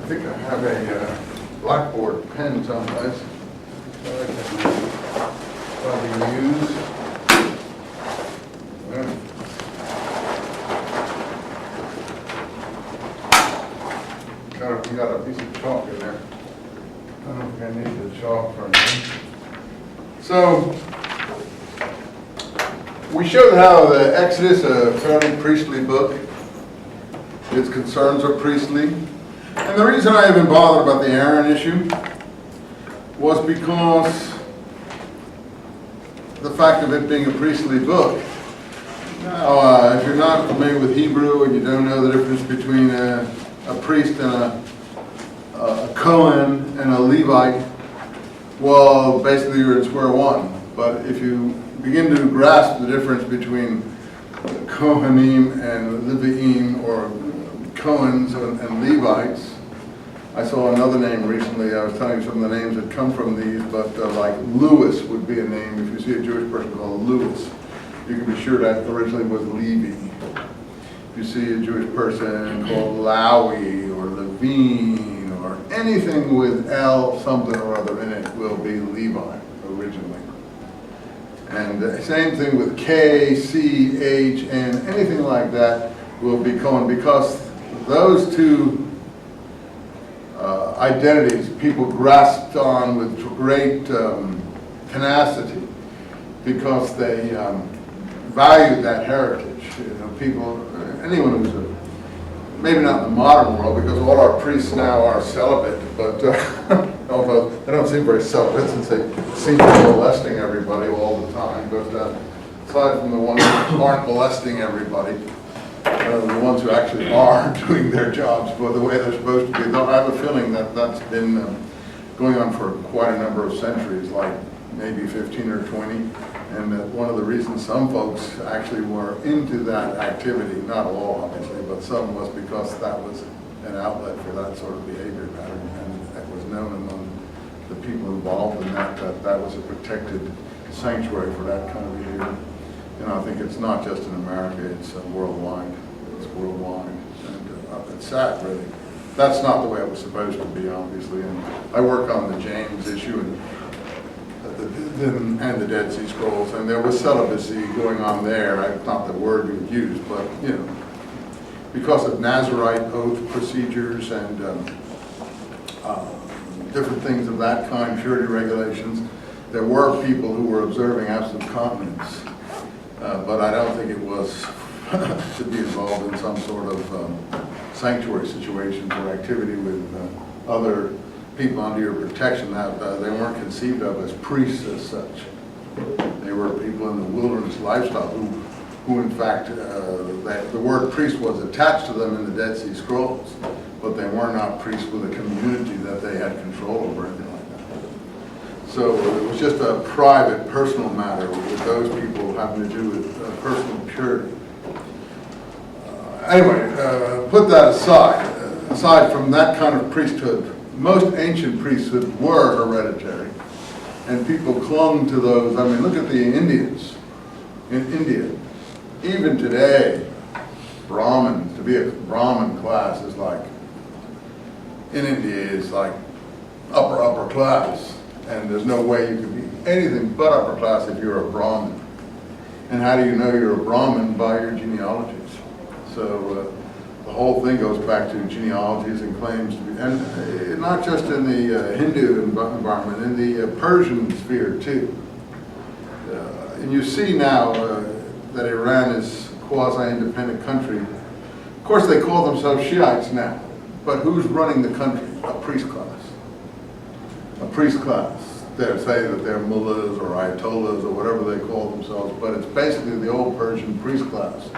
think I have a blackboard pen someplace that I can probably use. You got a piece of chalk in there. I don't think I need the chalk for anything. So, we showed how the Exodus, a fairly priestly book, its concerns are priestly. And the reason I even bothered about the Aaron issue was because the fact of it being a priestly book. Now, if you're not familiar with Hebrew and you don't know the difference between a priest and a Cohen and a Levite, well, basically you're at square one. But if you begin to grasp the difference between Kohanim and Leviim, or Cohens and Levites, I saw another name recently. I was telling you some of the names that come from these, but like Lewis would be a name. If you see a Jewish person called Lewis, you can be sure that originally was Levi. If you see a Jewish person called Lawi or Levine or anything with L something or other in it will be Levi originally. And same thing with K, C, H, N, anything like that will be Cohen, because those two identities people grasped on with great tenacity because they valued that heritage. You know, people, anyone who's maybe not in the modern world, because all our priests now are celibate, but although they don't seem very celibate since they seem to be molesting everybody all the time. But aside from the ones who aren't molesting everybody, the ones who actually are doing their jobs for the way they're supposed to be, though I have a feeling that that's been going on for quite a number of centuries, like maybe 15 or 20. And that one of the reasons some folks actually were into that activity, not all obviously, but some, was because that was an outlet for that sort of behavior pattern, and it was known among the people involved in that that was a protected sanctuary for that kind of behavior. And I think it's not just in America, it's worldwide. It's worldwide, and it's sad, really. That's not the way it was supposed to be, obviously. And I work on the James issue and the Dead Sea Scrolls, and there was celibacy going on there. Not the word you would use, but you know, because of Nazarite oath procedures and different things of that kind, purity regulations, there were people who were observing absolute continence. But I don't think it was to be involved in some sort of sanctuary situations or activity with other people under your protection. They weren't conceived of as priests as such. They were people in the wilderness lifestyle who in fact, the word priest was attached to them in the Dead Sea Scrolls, but they were not priests with a community that they had control over, anything like that. So it was just a private, personal matter with those people having to do with personal purity. Anyway, put that aside. Aside from that kind of priesthood, most ancient priesthoods were hereditary, and people clung to those. I mean, look at the Indians in India. Even today, Brahmin, to be a Brahmin class is like, in India is like upper class. And there's no way you could be anything but upper class if you're a Brahmin. And how do you know you're a Brahmin? By your genealogies. So the whole thing goes back to genealogies and claims to be, and not just in the Hindu environment, in the Persian sphere too. And you see now that Iran is a quasi-independent country. Of course they call themselves Shiites now, but who's running the country? A priest class. A priest class. They say that they're mullahs or ayatollahs or whatever they call themselves, but it's basically the old Persian priest class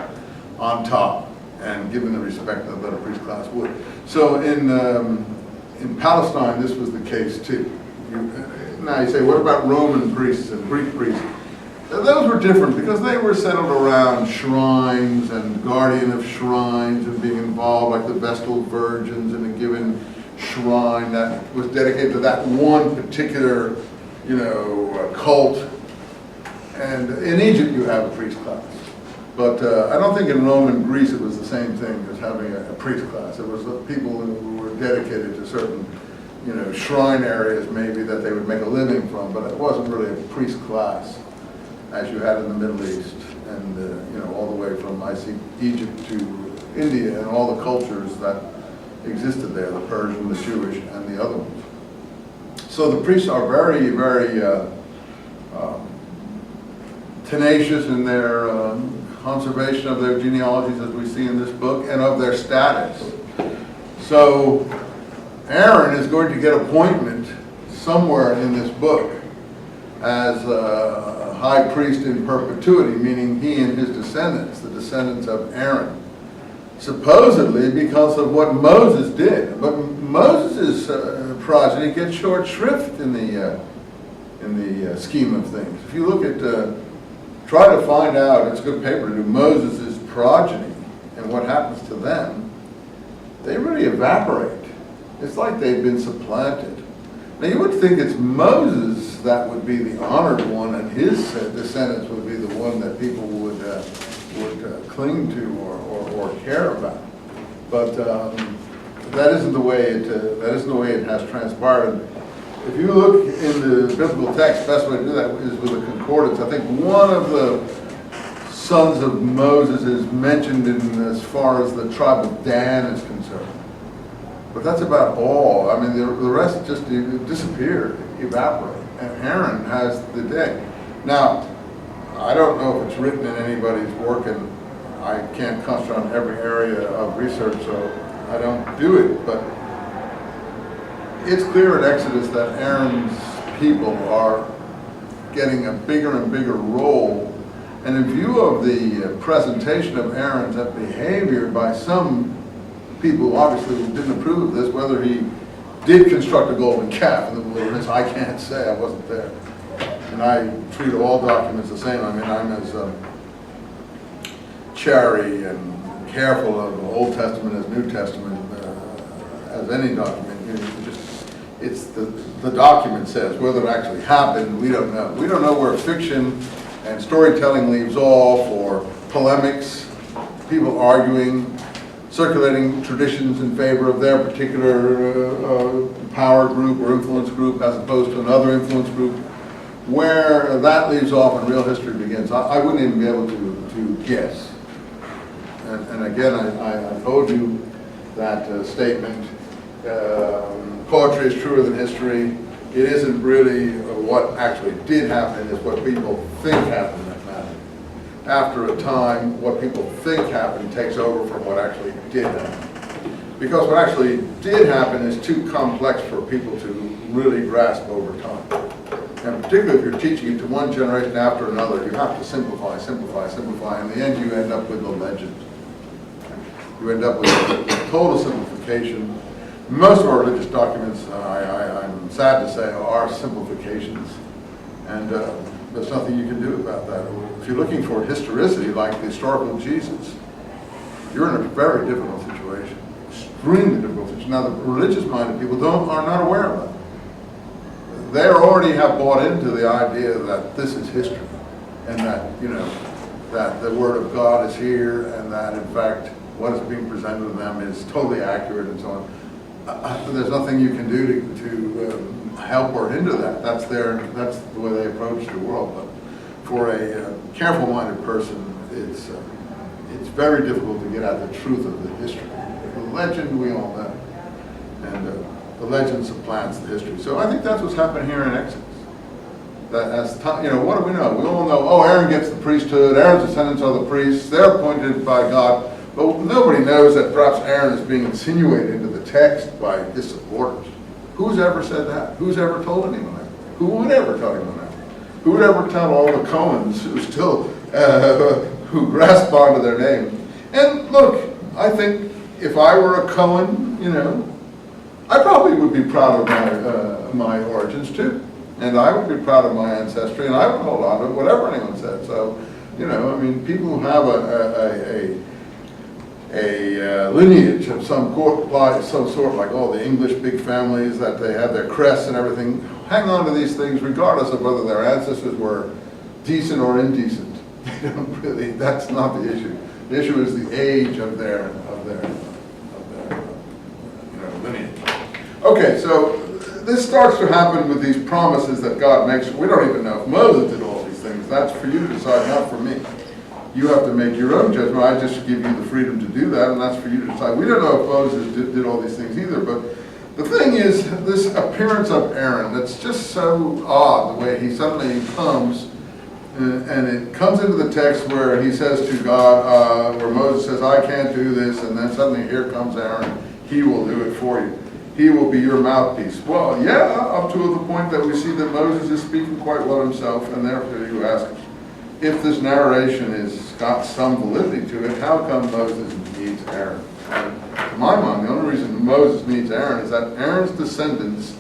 on top, and given the respect that a priest class would. So in Palestine, this was the case too. Now you say, what about Roman priests and Greek priests? Those were different because they were settled around shrines and guardian of shrines and being involved, like the Vestal Virgins in a given shrine that was dedicated to that one particular, cult. And in Egypt you have a priest class. But I don't think in Rome and Greece it was the same thing as having a priest class. It was people who were dedicated to certain, shrine areas maybe that they would make a living from, but it wasn't really a priest class as you had in the Middle East and, all the way from, Egypt to India and all the cultures that existed there, the Persian, the Jewish, and the other ones. So the priests are very, very tenacious in their conservation of their genealogies, as we see in this book, and of their status. So Aaron is going to get appointment somewhere in this book as a high priest in perpetuity, meaning he and his descendants, the descendants of Aaron, supposedly because of what Moses did. But Moses' progeny gets short shrift in the scheme of things. If you look at, try to find out, it's a good paper to do, Moses' progeny and what happens to them, they really evaporate. It's like they've been supplanted. Now you would think it's Moses that would be the honored one, and his descendants would be the one that people would cling to or care about. But that isn't the way it has transpired. If you look in the biblical text, the best way to do that is with a concordance. I think one of the sons of Moses is mentioned in as far as the tribe of Dan is concerned. But that's about all. I mean, the rest just disappeared, evaporate. And Aaron has the day. Now, I don't know if it's written in anybody's work, and I can't concentrate on every area of research, so I don't do it. But it's clear in Exodus that Aaron's people are getting a bigger and bigger role. And in view of the presentation of Aaron's behavior by some people, obviously, who didn't approve of this, whether he did construct a golden calf in the wilderness, I can't say. I wasn't there. And I treat all documents the same. I mean, I'm as chary and careful of Old Testament as New Testament as any document. It's the document says. Whether it actually happened, we don't know. We don't know where fiction and storytelling leaves off, or polemics, people arguing, circulating traditions in favor of their particular power group or influence group as opposed to another influence group. Where that leaves off and real history begins, I wouldn't even be able to guess. And again, I told you that statement, poetry is truer than history. It isn't really what actually did happen, it's what people think happened that matters. After a time, what people think happened takes over from what actually did happen. Because what actually did happen is too complex for people to really grasp over time. And particularly if you're teaching it to one generation after another, you have to simplify, simplify, simplify. In the end, you end up with the legend. You end up with a total simplification. Most of our religious documents, I'm sad to say, are simplifications. And there's nothing you can do about that. If you're looking for historicity, like the historical Jesus, you're in a very difficult situation. Extremely difficult situation. Now, the religious-minded people are not aware of that. They already have bought into the idea that this is history, and that, that the Word of God is here, and that, in fact, what is being presented to them is totally accurate, and so on. There's nothing you can do to help or hinder that. That's the way they approach the world. But for a careful-minded person, it's very difficult to get at the truth of the history. The legend, we all know, and the legend supplants the history. So I think that's what's happened here in Exodus. That as time, what do we know? We all know, Aaron gets the priesthood, Aaron's descendants are the priests, they're appointed by God, but nobody knows that perhaps Aaron is being insinuated into the text by his supporters. Who's ever said that? Who's ever told anyone that? Who would ever tell anyone that? Who would ever tell all the Cohens who still, who grasp onto their name? And look, I think if I were a Cohen, I probably would be proud of my origins too. And I would be proud of my ancestry, and I would hold on to it, whatever anyone said. So, people who have a lineage of some sort, like all the English big families, that they have their crests and everything, hang on to these things regardless of whether their ancestors were decent or indecent. They don't really, that's not the issue. The issue is the age of their lineage. Okay, so this starts to happen with these promises that God makes. We don't even know if Moses did all these things. That's for you to decide, not for me. You have to make your own judgment. I just give you the freedom to do that, and that's for you to decide. We don't know if Moses did all these things either, but the thing is, this appearance of Aaron, that's just so odd, the way he suddenly comes, and it comes into the text where he says to God, where Moses says, I can't do this, and then suddenly here comes Aaron. He will do it for you. He will be your mouthpiece. Well, yeah, up to the point that we see that Moses is speaking quite well himself, and therefore you ask, if this narration has got some validity to it, how come Moses needs Aaron? And to my mind, the only reason Moses needs Aaron is that Aaron's descendants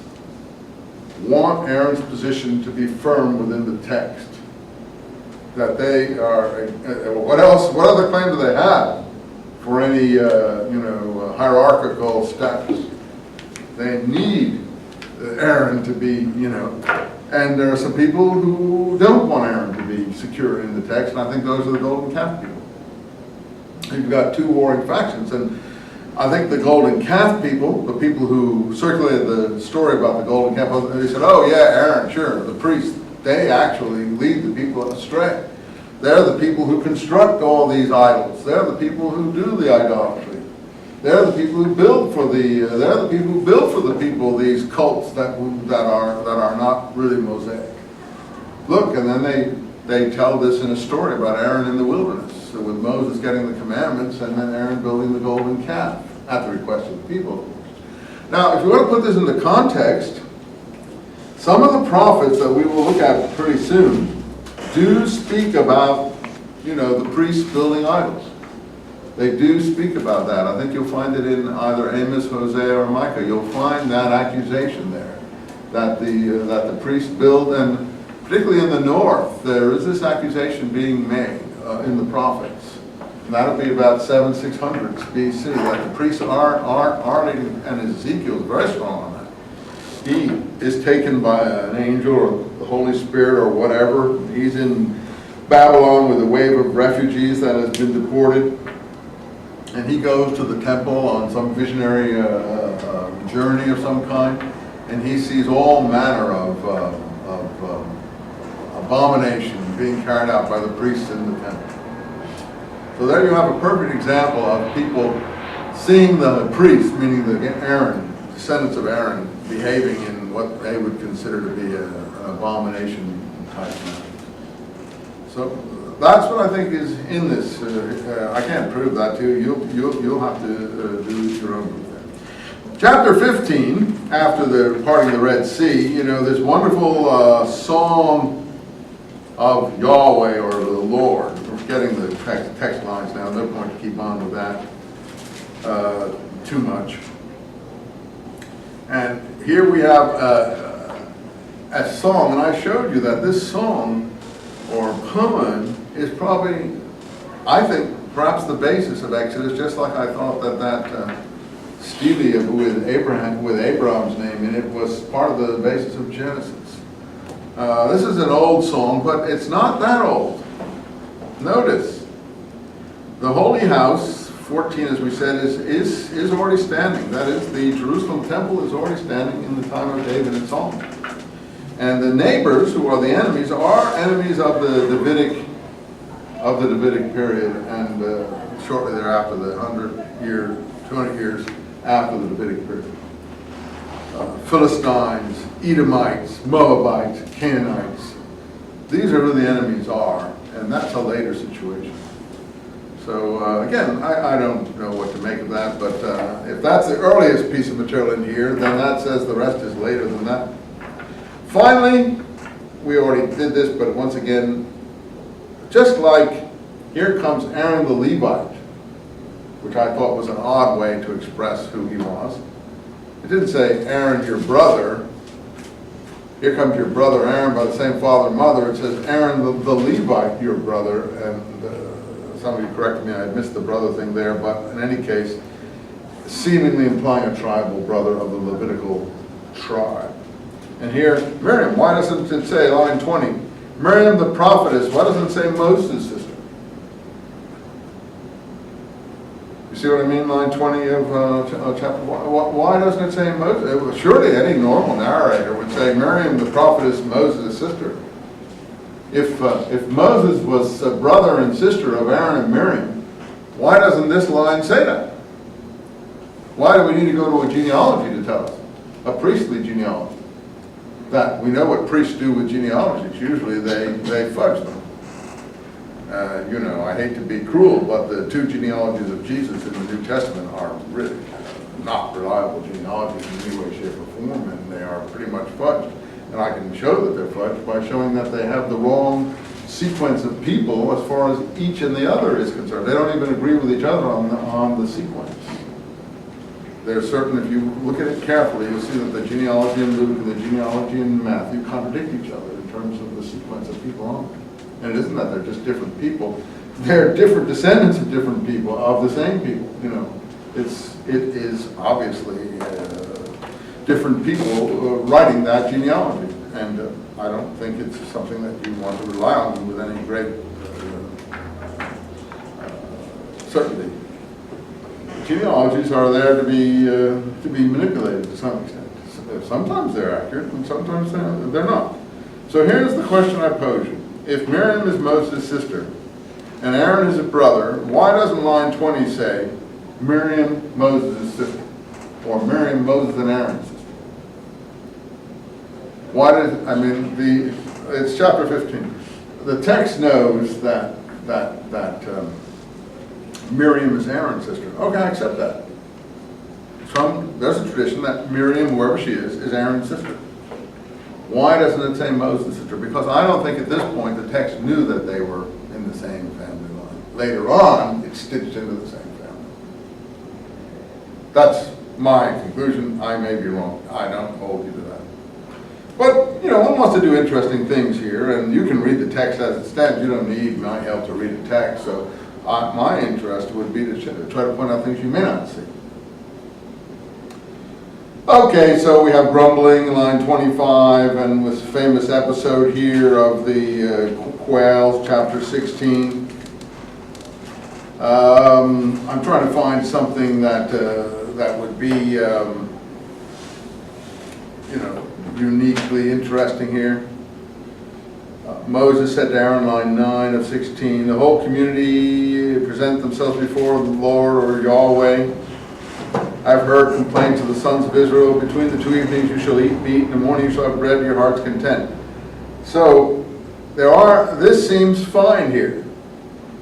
want Aaron's position to be firm within the text. That they are, what other claim do they have for any, hierarchical status? They need Aaron to be, and there are some people who don't want Aaron to be secure in the text, and I think those are the golden calf people. You've got two warring factions, and I think the golden calf people, the people who circulated the story about the golden calf, they said, oh yeah, Aaron, sure, the priest, they actually lead the people astray. They're the people who construct all these idols. They're the people who do the idolatry. They're the people who build for the people these cults that are not really Mosaic. Look, and then they tell this in a story about Aaron in the wilderness, with Moses getting the commandments and then Aaron building the golden calf at the request of the people, of course. Now, if you want to put this into context, some of the prophets that we will look at pretty soon do speak about, the priests building idols. They do speak about that. I think you'll find it in either Amos, Hosea, or Micah. You'll find that accusation there, that the priests build, and particularly in the north, there is this accusation being made in the prophets. And that'll be about 600 BC, that the priests are leading, and Ezekiel is very strong on that. He is taken by an angel or the Holy Spirit or whatever. He's in Babylon with a wave of refugees that has been deported. And he goes to the temple on some visionary journey of some kind, and he sees all manner of abomination being carried out by the priests in the temple. So there you have a perfect example of people seeing the priests, meaning the Aaron, descendants of Aaron, behaving in what they would consider to be an abomination type manner. So that's what I think is in this. I can't prove that to you. You'll have to do your own proof there. Chapter 15, after the parting of the Red Sea, this wonderful song of Yahweh or the Lord. We're forgetting the text lines now. No point to keep on with that too much. And here we have a song, and I showed you that this song or poem is probably, I think, perhaps the basis of Exodus, just like I thought that stele with Abraham's name in it was part of the basis of Genesis. This is an old song, but it's not that old. Notice, the Holy House, 14 as we said, is already standing. That is, the Jerusalem temple is already standing in the time of David and Solomon. And the neighbors, who are the enemies, are enemies of the Davidic period, and shortly thereafter, the 200 years after the Davidic period. Philistines, Edomites, Moabites, Canaanites. These are who the enemies are, and that's a later situation. So again, I don't know what to make of that, but if that's the earliest piece of material in here, then that says the rest is later than that. Finally, we already did this, but once again, just like here comes Aaron the Levite, which I thought was an odd way to express who he was. It didn't say Aaron your brother. Here comes your brother Aaron by the same father and mother. It says Aaron the Levite your brother, and some of you corrected me, I missed the brother thing there, but in any case, seemingly implying a tribal brother of the Levitical tribe. And here, Miriam, why doesn't it say, line 20, Miriam the prophetess, why doesn't it say Moses' sister? You see what I mean? Line 20 of chapter 1. Why doesn't it say Moses? Surely any normal narrator would say Miriam the prophetess, Moses' sister. If Moses was a brother and sister of Aaron and Miriam, why doesn't this line say that? Why do we need to go to a genealogy to tell us? A priestly genealogy. That we know what priests do with genealogies. Usually they fudge them. You know, I hate to be cruel, but the two genealogies of Jesus in the New Testament are really not reliable genealogies in any way, shape, or form, and they are pretty much fudged. And I can show that they're fudged by showing that they have the wrong sequence of people as far as each and the other is concerned. They don't even agree with each other on the sequence. There's certain, if you look at it carefully, you'll see that the genealogy in Luke and the genealogy in Matthew contradict each other in terms of the sequence of people on it. And it isn't that they're just different people. They're different descendants of different people, of the same people. You know, it is obviously different people writing that genealogy. And I don't think it's something that you want to rely on with any great certainty. Genealogies are there to be manipulated to some extent. Sometimes they're accurate, and sometimes they're not. So here's the question I pose you. If Miriam is Moses' sister, and Aaron is a brother, why doesn't line 20 say, Miriam, Moses' sister? Or Miriam, Moses, and Aaron's sister? Why does, I mean, it's chapter 15. The text knows that Miriam is Aaron's sister. Okay, I accept that. There's a tradition that Miriam, wherever she is Aaron's sister. Why doesn't it say Moses' sister? Because I don't think at this point the text knew that they were in the same family line. Later on, it's stitched into the same family. That's my conclusion. I may be wrong. I don't hold you to that. But, you know, one wants to do interesting things here, and you can read the text as it stands. You don't need my help to read the text. So my interest would be to try to point out things you may not see. Okay, so we have grumbling, line 25, and this famous episode here of the quails, chapter 16. I'm trying to find something that would be, you know, uniquely interesting here. Moses said to Aaron, line 9 of 16, the whole community present themselves before the Lord or Yahweh. I've heard complaints of the sons of Israel, between the two evenings you shall eat meat, in the morning you shall have bread to your heart's content. So this seems fine here.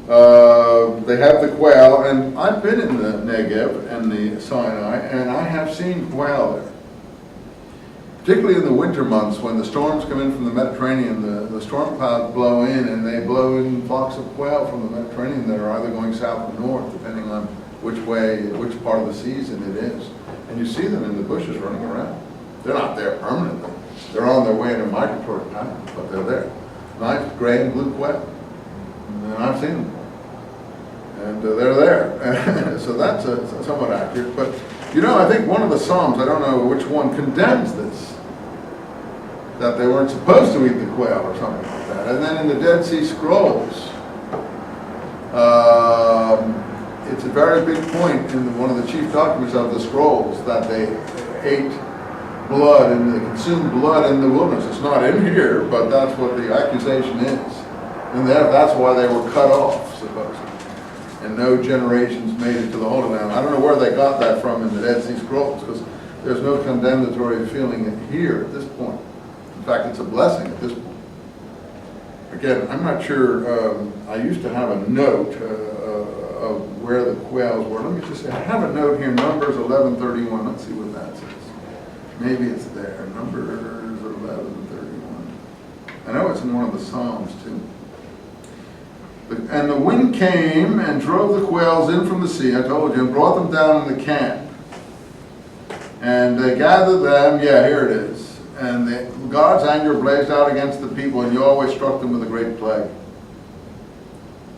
They have the quail, and I've been in the Negev and the Sinai, and I have seen quail there. Particularly in the winter months when the storms come in from the Mediterranean, the storm clouds blow in, and they blow in flocks of quail from the Mediterranean that are either going south or north, depending on which part of the season it is. And you see them in the bushes running around. They're not there permanently. They're on their way in a migratory pattern, but they're there. Nice gray and blue quail. And I've seen them. And they're there. So that's somewhat accurate. But, you know, I think one of the Psalms, I don't know which one, condemns this. That they weren't supposed to eat the quail or something like that. And then in the Dead Sea Scrolls, it's a very big point in one of the chief documents of the scrolls that they ate blood and they consumed blood in the wilderness. It's not in here, but that's what the accusation is. And that's why they were cut off, supposedly. And no generations made it to the Holy Land. I don't know where they got that from in the Dead Sea Scrolls, because there's no condemnatory feeling here at this point. In fact, it's a blessing at this point. Again, I'm not sure. I used to have a note of where the quails were. Let me just say, I have a note here, Numbers 11:31. Let's see what that says. Maybe it's there. Numbers 11:31. I know it's in one of the Psalms too. And the wind came and drove the quails in from the sea, I told you, and brought them down in the camp. And they gathered them, yeah, here it is. And God's anger blazed out against the people, and Yahweh struck them with a great plague.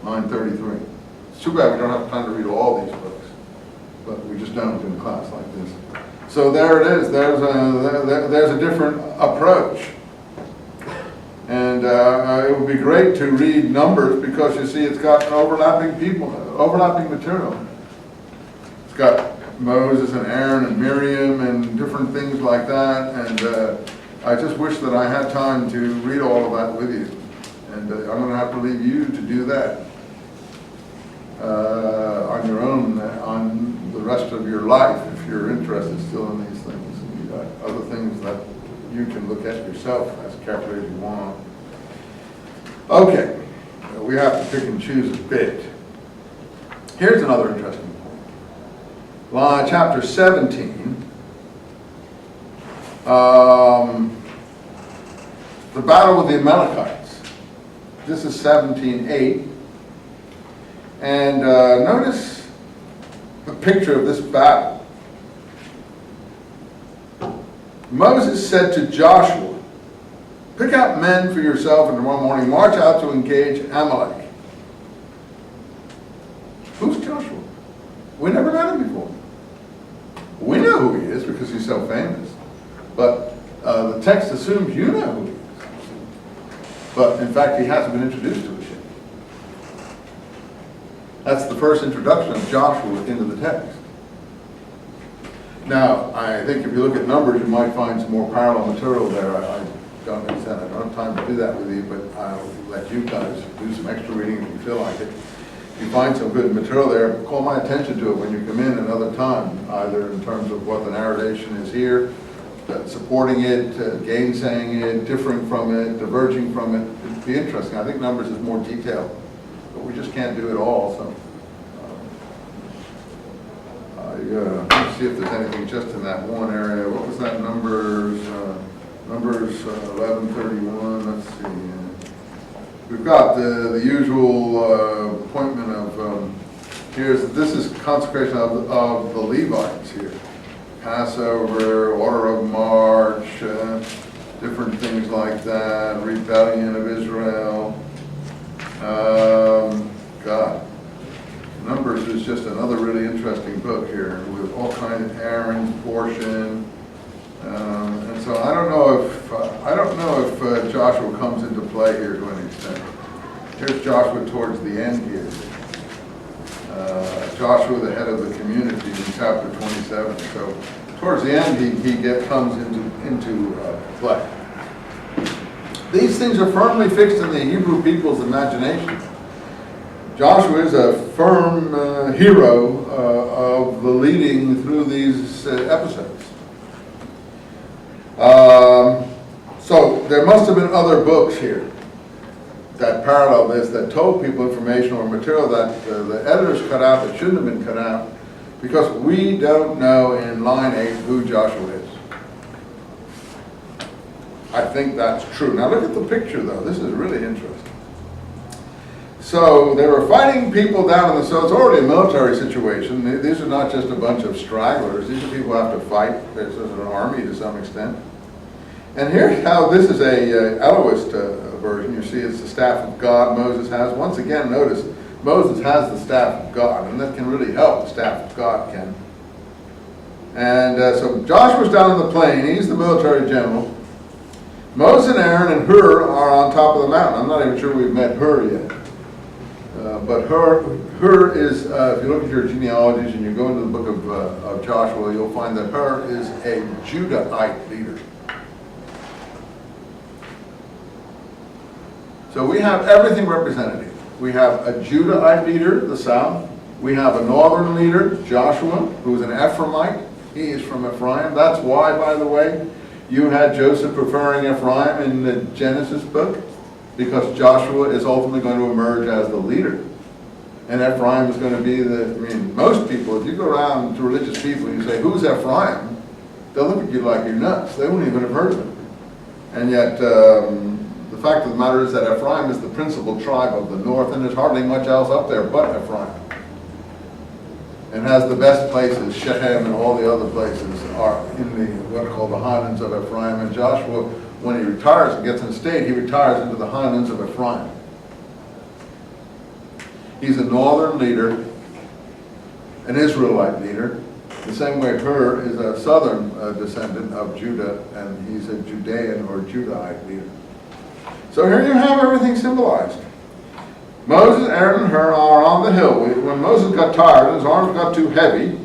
Line 33. It's too bad we don't have time to read all these books, but we just don't in a class like this. So there it is. There's a different approach. And it would be great to read Numbers because you see it's got overlapping material. It's got Moses and Aaron and Miriam and different things like that. And I just wish that I had time to read all of that with you. And I'm going to have to leave you to do that on your own, on the rest of your life, if you're interested still in these things. And you've got other things that you can look at yourself as carefully as you want. Okay, we have to pick and choose a bit. Here's another interesting point. Chapter 17. The battle with the Amalekites. This is 17:8. And notice the picture of this battle. Moses said to Joshua, "Pick out men for yourself and tomorrow morning march out to engage Amalek." Who's Joshua? We never met him before. We know who he is because he's so famous. But the text assumes you know who he is. But in fact, he hasn't been introduced to us yet. That's the first introduction of Joshua into the text. Now, I think if you look at Numbers, you might find some more parallel material there. I don't understand. I don't have time to do that with you, but I'll let you guys do some extra reading if you feel like it. If you find some good material there, call my attention to it when you come in another time, either in terms of what the narration is here, supporting it, gainsaying it, differing from it, diverging from it. It'd be interesting. I think Numbers is more detailed, but we just can't do it all. So let's see if there's anything just in that one area. What was that? Numbers 11:31. Let's see. We've got the usual appointment of this is consecration of the Levites here. Passover, order of march, different things like that, rebellion of Israel. God, Numbers is just another really interesting book here with all kinds of Aaron's portion, and so I don't know if Joshua comes into play here to an extent. Here's Joshua towards the end here. Joshua, the head of the community, in chapter 27. So towards the end, he comes into play. These things are firmly fixed in the Hebrew people's imagination. Joshua is a firm hero of the leading through these episodes. So there must have been other books here that parallel this, that told people information or material that the editors cut out that shouldn't have been cut out, because we don't know in line 8 who Joshua is. I think that's true. Now look at the picture though. This is really interesting. So they were fighting people down in so it's already a military situation. These are not just a bunch of stragglers. These are people who have to fight. This is an army to some extent. And here's how this is a Elohist version. You see it's the staff of God Moses has. Once again, notice Moses has the staff of God, and that can really help. The staff of God can. And so Joshua's down in the plain. He's the military general. Moses and Aaron and Hur are on top of the mountain. I'm not even sure we've met Hur yet. But Hur is, if you look at your genealogies and you go into the book of Joshua, you'll find that Hur is a Judahite leader. So we have everything represented here. We have a Judahite leader, the south. We have a northern leader, Joshua, who is an Ephraimite. He is from Ephraim. That's why, by the way, you had Joseph preferring Ephraim in the Genesis book, because Joshua is ultimately going to emerge as the leader. And Ephraim is going to be most people, if you go around to religious people and you say, who's Ephraim? They'll look at you like you're nuts. They wouldn't even have heard of it. And yet, the fact of the matter is that Ephraim is the principal tribe of the north, and there's hardly much else up there but Ephraim. And has the best places. Shechem and all the other places are in the what are called the highlands of Ephraim. And Joshua, when he retires and gets in state, he retires into the highlands of Ephraim. He's a northern leader, an Israelite leader, the same way Hur is a southern descendant of Judah, and he's a Judean or Judahite leader. So here you have everything symbolized. Moses, Aaron, and Hur are on the hill. When Moses got tired and his arms got too heavy,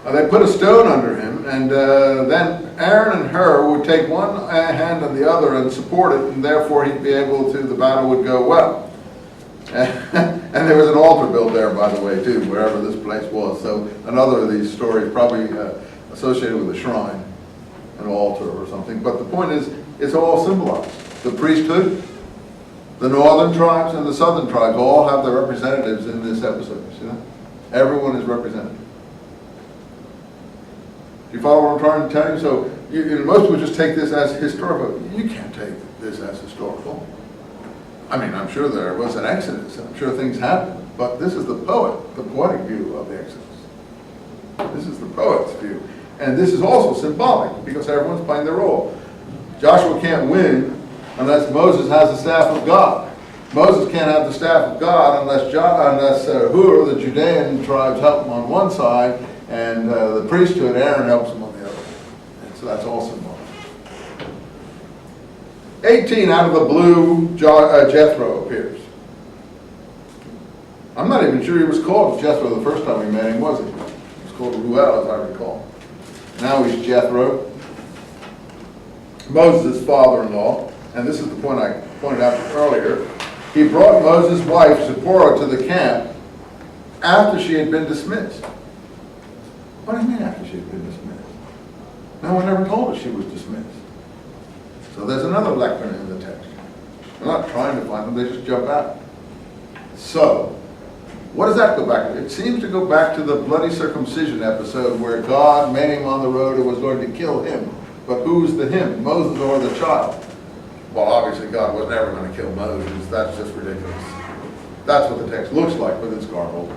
they put a stone under him, and then Aaron and Hur would take one hand and the other and support it, and therefore he'd be able to, the battle would go well. And there was an altar built there, by the way, too, wherever this place was. So another of these stories probably associated with a shrine, an altar or something. But the point is, it's all symbolized. The priesthood, the northern tribes, and the southern tribes all have their representatives in this episode. You know? Everyone is represented. Do you follow what I'm trying to tell you? So most people just take this as historical. You can't take this as historical. I mean, I'm sure there was an Exodus, and I'm sure things happened, but this is the poetic view of the Exodus. This is the poet's view. And this is also symbolic, because everyone's playing their role. Joshua can't win unless Moses has the staff of God. Moses can't have the staff of God unless Hur, the Judean tribes, help him on one side, and the priesthood, Aaron, helps him on the other. And so that's all symbolic. 18, out of the blue, Jethro appears. I'm not even sure he was called Jethro the first time we met him, was he? He was called Ruel, as I recall. Now he's Jethro. Moses' father-in-law, and this is the point I pointed out earlier. He brought Moses' wife, Zipporah, to the camp after she had been dismissed. What do you mean after she had been dismissed? No one ever told us she was dismissed. So there's another lectern in the text. We're not trying to find them, they just jump out. So, what does that go back to? It seems to go back to the bloody circumcision episode where God met him on the road and was going to kill him. But who's the him? Moses or the child? Well, obviously God was never going to kill Moses. That's just ridiculous. That's what the text looks like, but it's garbled.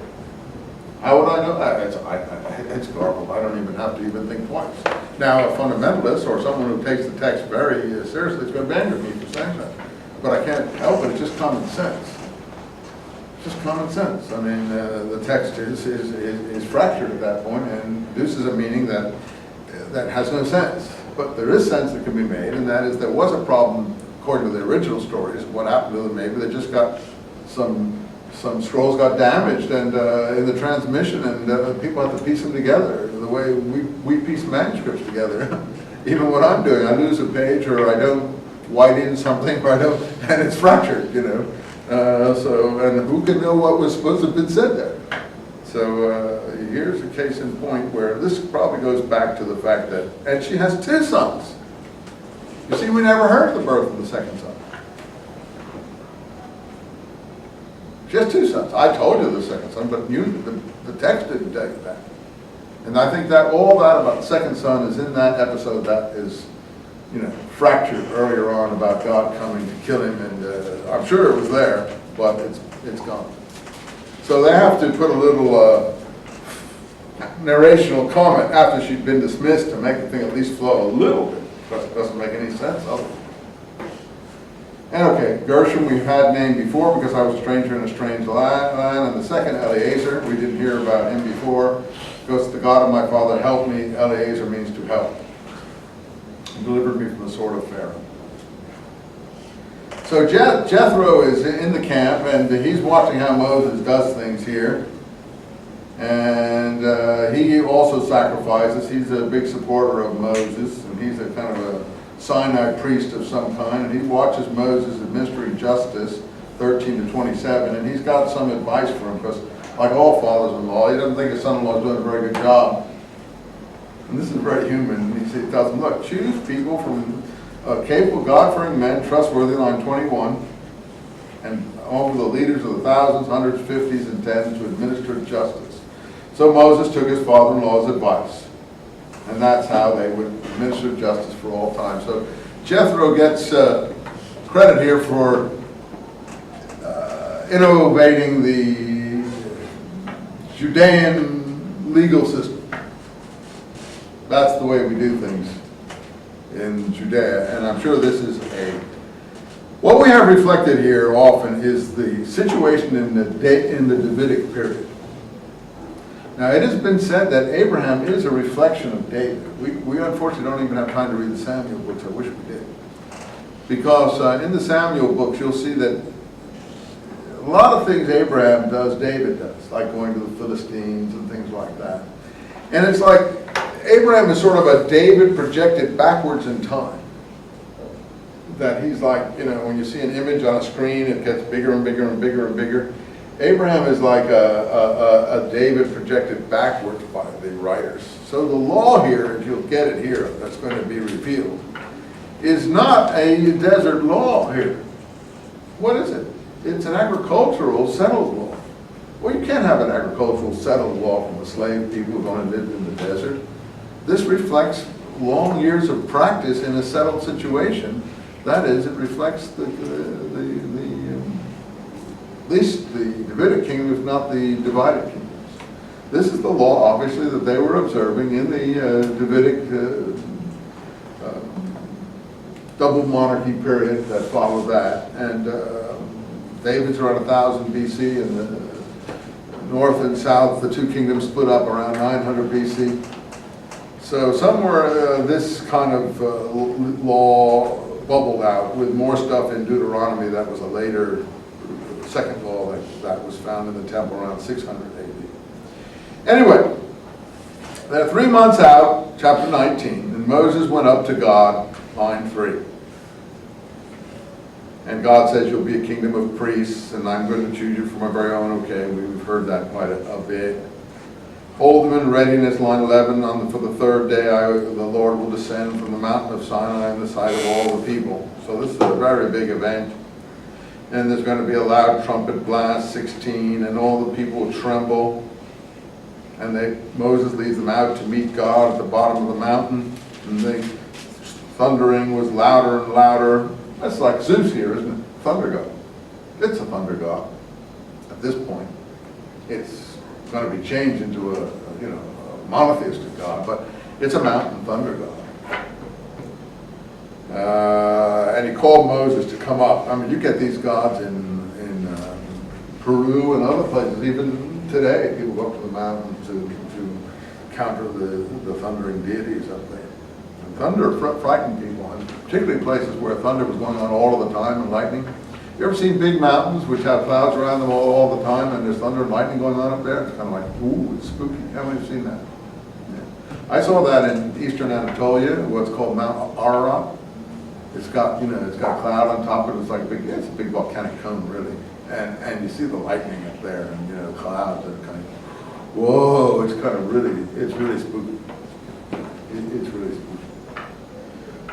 How would I know that? It's garbled. I don't even have to even think twice. Now, a fundamentalist or someone who takes the text very seriously is going to anger me for saying that. But I can't help it. It's just common sense. It's just common sense. I mean, the text is fractured at that point, and this is a meaning that has no sense. But there is sense that can be made, and that is there was a problem, according to the original stories. What happened to them? Maybe they just got some scrolls got damaged and in the transmission, and people have to piece them together the way we piece manuscripts together. Even what I'm doing, I lose a page, or I don't white in something, or I don't, and it's fractured, you know. And who can know what was supposed to have been said there? So here's a case in point where this probably goes back to the fact that, and she has two sons. You see, we never heard the birth of the second son. She has two sons. I told you the second son, but the text didn't tell you that. And I think that all that about the second son is in that episode that is, you know, fractured earlier on about God coming to kill him, and I'm sure it was there, but it's gone. So they have to put a little narrational comment after she'd been dismissed to make the thing at least flow a little bit, because it doesn't make any sense otherwise. And okay, Gershom we've had named before because I was a stranger in a strange land, and the second Eleazar, we didn't hear about him before, goes, the God of my father help me. Eleazar means to help. He delivered me from the sword of Pharaoh. So Jethro is in the camp, and he's watching how Moses does things here. And he also sacrifices. He's a big supporter of Moses, and he's a kind of a Sinai priest of some kind, and he watches Moses administering justice, 13 to 27, and he's got some advice for him, because like all fathers-in-law, he doesn't think his son-in-law is doing a very good job. And this is very human. He tells him, look, choose people from capable, God-fearing men, trustworthy, line 21, and over the leaders of the thousands, hundreds, fifties, and tens to administer justice. So Moses took his father-in-law's advice. And that's how they would administer justice for all time. So Jethro gets credit here for innovating the Judean legal system. That's the way we do things in Judea. And I'm sure this is what we have reflected here often is the situation in the Davidic period. Now, it has been said that Abraham is a reflection of David. We unfortunately don't even have time to read the Samuel books. I wish we did. because in the Samuel books you'll see that a lot of things Abraham does, David does, like going to the Philistines and things like that. And it's like Abraham is sort of a David projected backwards in time. That he's like, when you see an image on a screen, it gets bigger and bigger and bigger and bigger. Abraham is like a David projected backwards by the writers. So the law here, if you'll get it here, that's going to be revealed, is not a desert law here. What is it? It's an agricultural settled law. Well, you can't have an agricultural settled law from a slave people who've only lived in the desert. This reflects long years of practice in a settled situation. That is, it reflects at least the Davidic kingdom, if not the divided kingdoms. This is the law, obviously, that they were observing in the Davidic double monarchy period that followed that. And David's around 1000 BC, and the north and south, the two kingdoms split up around 900 BC. So somewhere this kind of law bubbled out with more stuff in Deuteronomy that was a later second law that was found in the temple around 600 AD. Anyway, they're 3 months out, chapter 19, and Moses went up to God, line 3. And God says, you'll be a kingdom of priests, and I'm going to choose you for my very own. Okay, we've heard that quite a bit. Hold them in readiness, line 11, for the third day the Lord will descend from the mountain of Sinai in the sight of all the people. So this is a very big event. And there's going to be a loud trumpet blast, 16, and all the people will tremble. And Moses leads them out to meet God at the bottom of the mountain. And the thundering was louder and louder. That's like Zeus here, isn't it? Thunder god. It's a thunder god. At this point, it's going to be changed into a monotheistic god, but it's a mountain thunder god. And he called Moses to come up. I mean, you get these gods in Peru and other places. Even today, people go up to the mountain to counter the thundering deities up there. And thunder frightened people, and particularly places where thunder was going on all of the time and lightning. You ever seen big mountains which have clouds around them all the time, and there's thunder and lightning going on up there? It's kind of like, ooh, it's spooky. Haven't you seen that? Yeah. I saw that in eastern Anatolia, what's called Mount Ararat. It's got, it's got a cloud on top of it. It's like it's a big volcanic cone, really. And you see the lightning up there, and clouds are kind of, whoa! It's kind of it's really spooky. It's really spooky.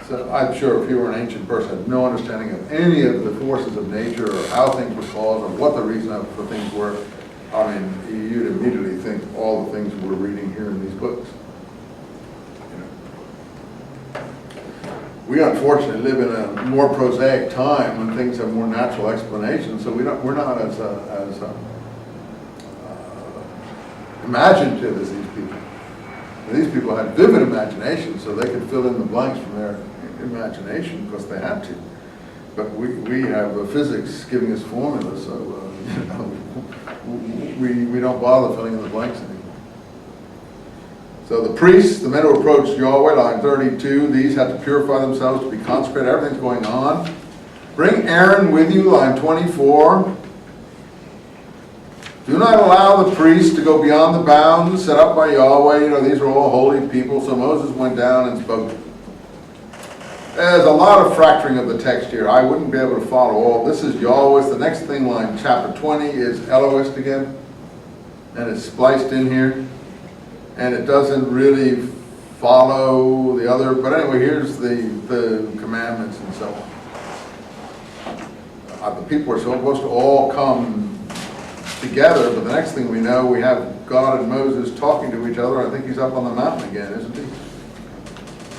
So I'm sure if you were an ancient person, had no understanding of any of the forces of nature or how things were caused or what the reason for things were, I mean, you'd immediately think all the things we're reading here in these books. We unfortunately live in a more prosaic time when things have more natural explanations, so we're not as imaginative as these people. And these people had vivid imagination, so they could fill in the blanks from their imagination because they had to. But we have physics giving us formulas, so we don't bother filling in the blanks anymore. So the priests, the men who approached Yahweh, line 32, these had to purify themselves to be consecrated. Everything's going on. Bring Aaron with you, line 24. Do not allow the priests to go beyond the bounds set up by Yahweh. These are all holy people. So Moses went down and spoke. There's a lot of fracturing of the text here. I wouldn't be able to follow all. This is Yahweh. The next thing, line chapter 20, is Elohist again. And it's spliced in here. And it doesn't really follow the other. But anyway, here's the commandments and so on. The people are supposed to all come together, but the next thing we know, we have God and Moses talking to each other. I think he's up on the mountain again, isn't he?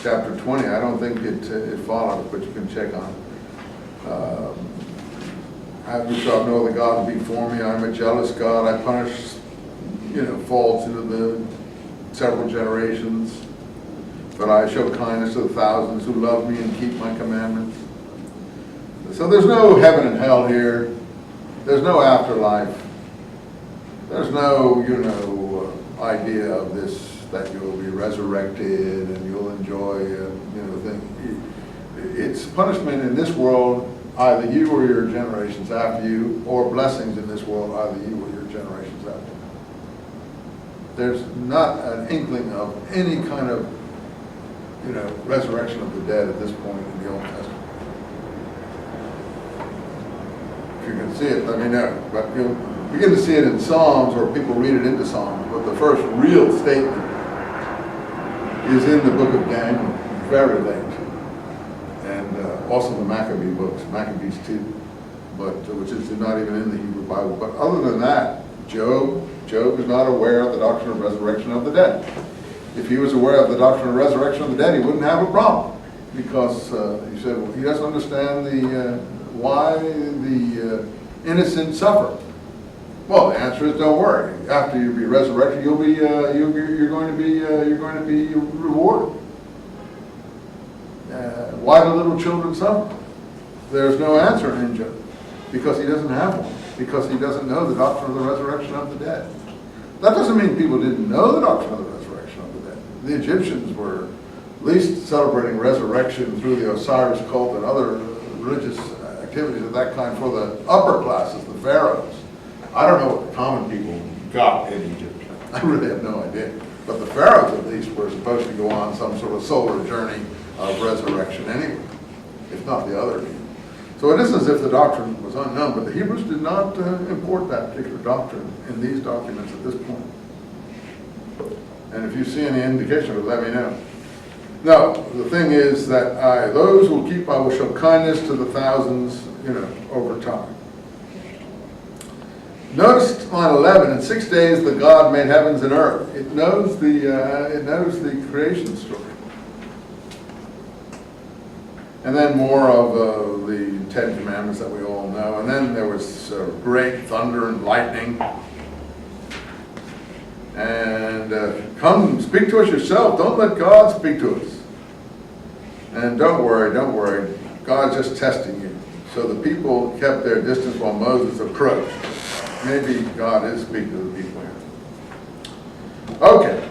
Chapter 20. I don't think it follows, but you can check on it. Have you shall know the God before me. I'm a jealous God. I punish, faults into the several generations, but I show kindness to the thousands who love me and keep my commandments. So there's no heaven and hell here. There's no afterlife. There's no, idea of this, that you'll be resurrected and you'll enjoy, thing. it's punishment in this world, either you or your generations after you, or blessings in this world, either you or your generations after you. There's not an inkling of any kind of, resurrection of the dead at this point in the Old Testament. If you can see it, let me know. But you'll begin to see it in Psalms, or people read it into Psalms. But the first real statement is in the book of Daniel, very late. And also the Maccabee books, Maccabees too, but which is not even in the Hebrew Bible. But other than that, Job is not aware of the doctrine of resurrection of the dead. If he was aware of the doctrine of resurrection of the dead, he wouldn't have a problem, because he said, well, he doesn't understand why the innocent suffer. Well, the answer is, don't worry. After you be resurrected, you're going to be rewarded. Why do little children suffer? There's no answer in Job, because he doesn't have one, because he doesn't know the doctrine of the resurrection of the dead. That doesn't mean people didn't know the doctrine of the resurrection of the dead. The Egyptians were at least celebrating resurrection through the Osiris cult and other religious activities of that kind for the upper classes, the pharaohs. I don't know what the common people got in Egypt. I really have no idea. But the pharaohs, at least, were supposed to go on some sort of solar journey of resurrection anyway, if not the other people. So it isn't as if the doctrine was unknown, but the Hebrews did not import that particular doctrine in these documents at this point. And if you see any indication of it, let me know. No, the thing is that those who keep, I will show kindness to the thousands, over time. Notice line 11. In 6 days, the God made heavens and earth. It knows the creation story. And then more of the Ten Commandments that we all know. And then there was great thunder and lightning. And come, speak to us yourself. Don't let God speak to us. And don't worry. God's just testing you. So the people kept their distance while Moses approached. Maybe God is speaking to the people here. Okay.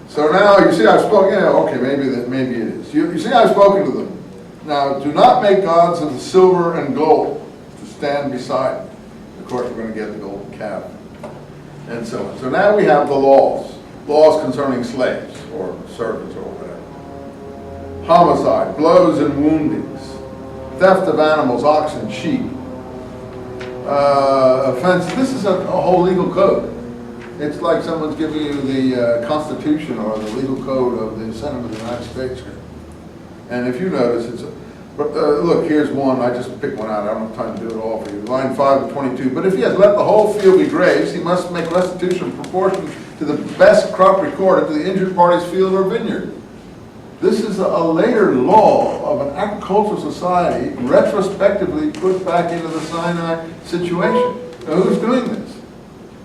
So now you see I've spoken. Yeah, okay, maybe it is. You see I've spoken to them. Now do not make gods of silver and gold to stand beside me. Of course, we're going to get the golden calf and so on. So now we have the laws concerning slaves or servants or whatever. Homicide, blows and woundings, theft of animals, oxen, sheep. Offense. This is a whole legal code. It's like someone's giving you the Constitution or the legal code of the Senate of the United States here. And if you notice, look, here's one. I just picked one out. I don't have time to do it all for you. Line 5 of 22. But if he has let the whole field be grazed, he must make restitution in proportion to the best crop recorded to the injured party's field or vineyard. This is a later law of an agricultural society retrospectively put back into the Sinai situation. Now, who's doing this?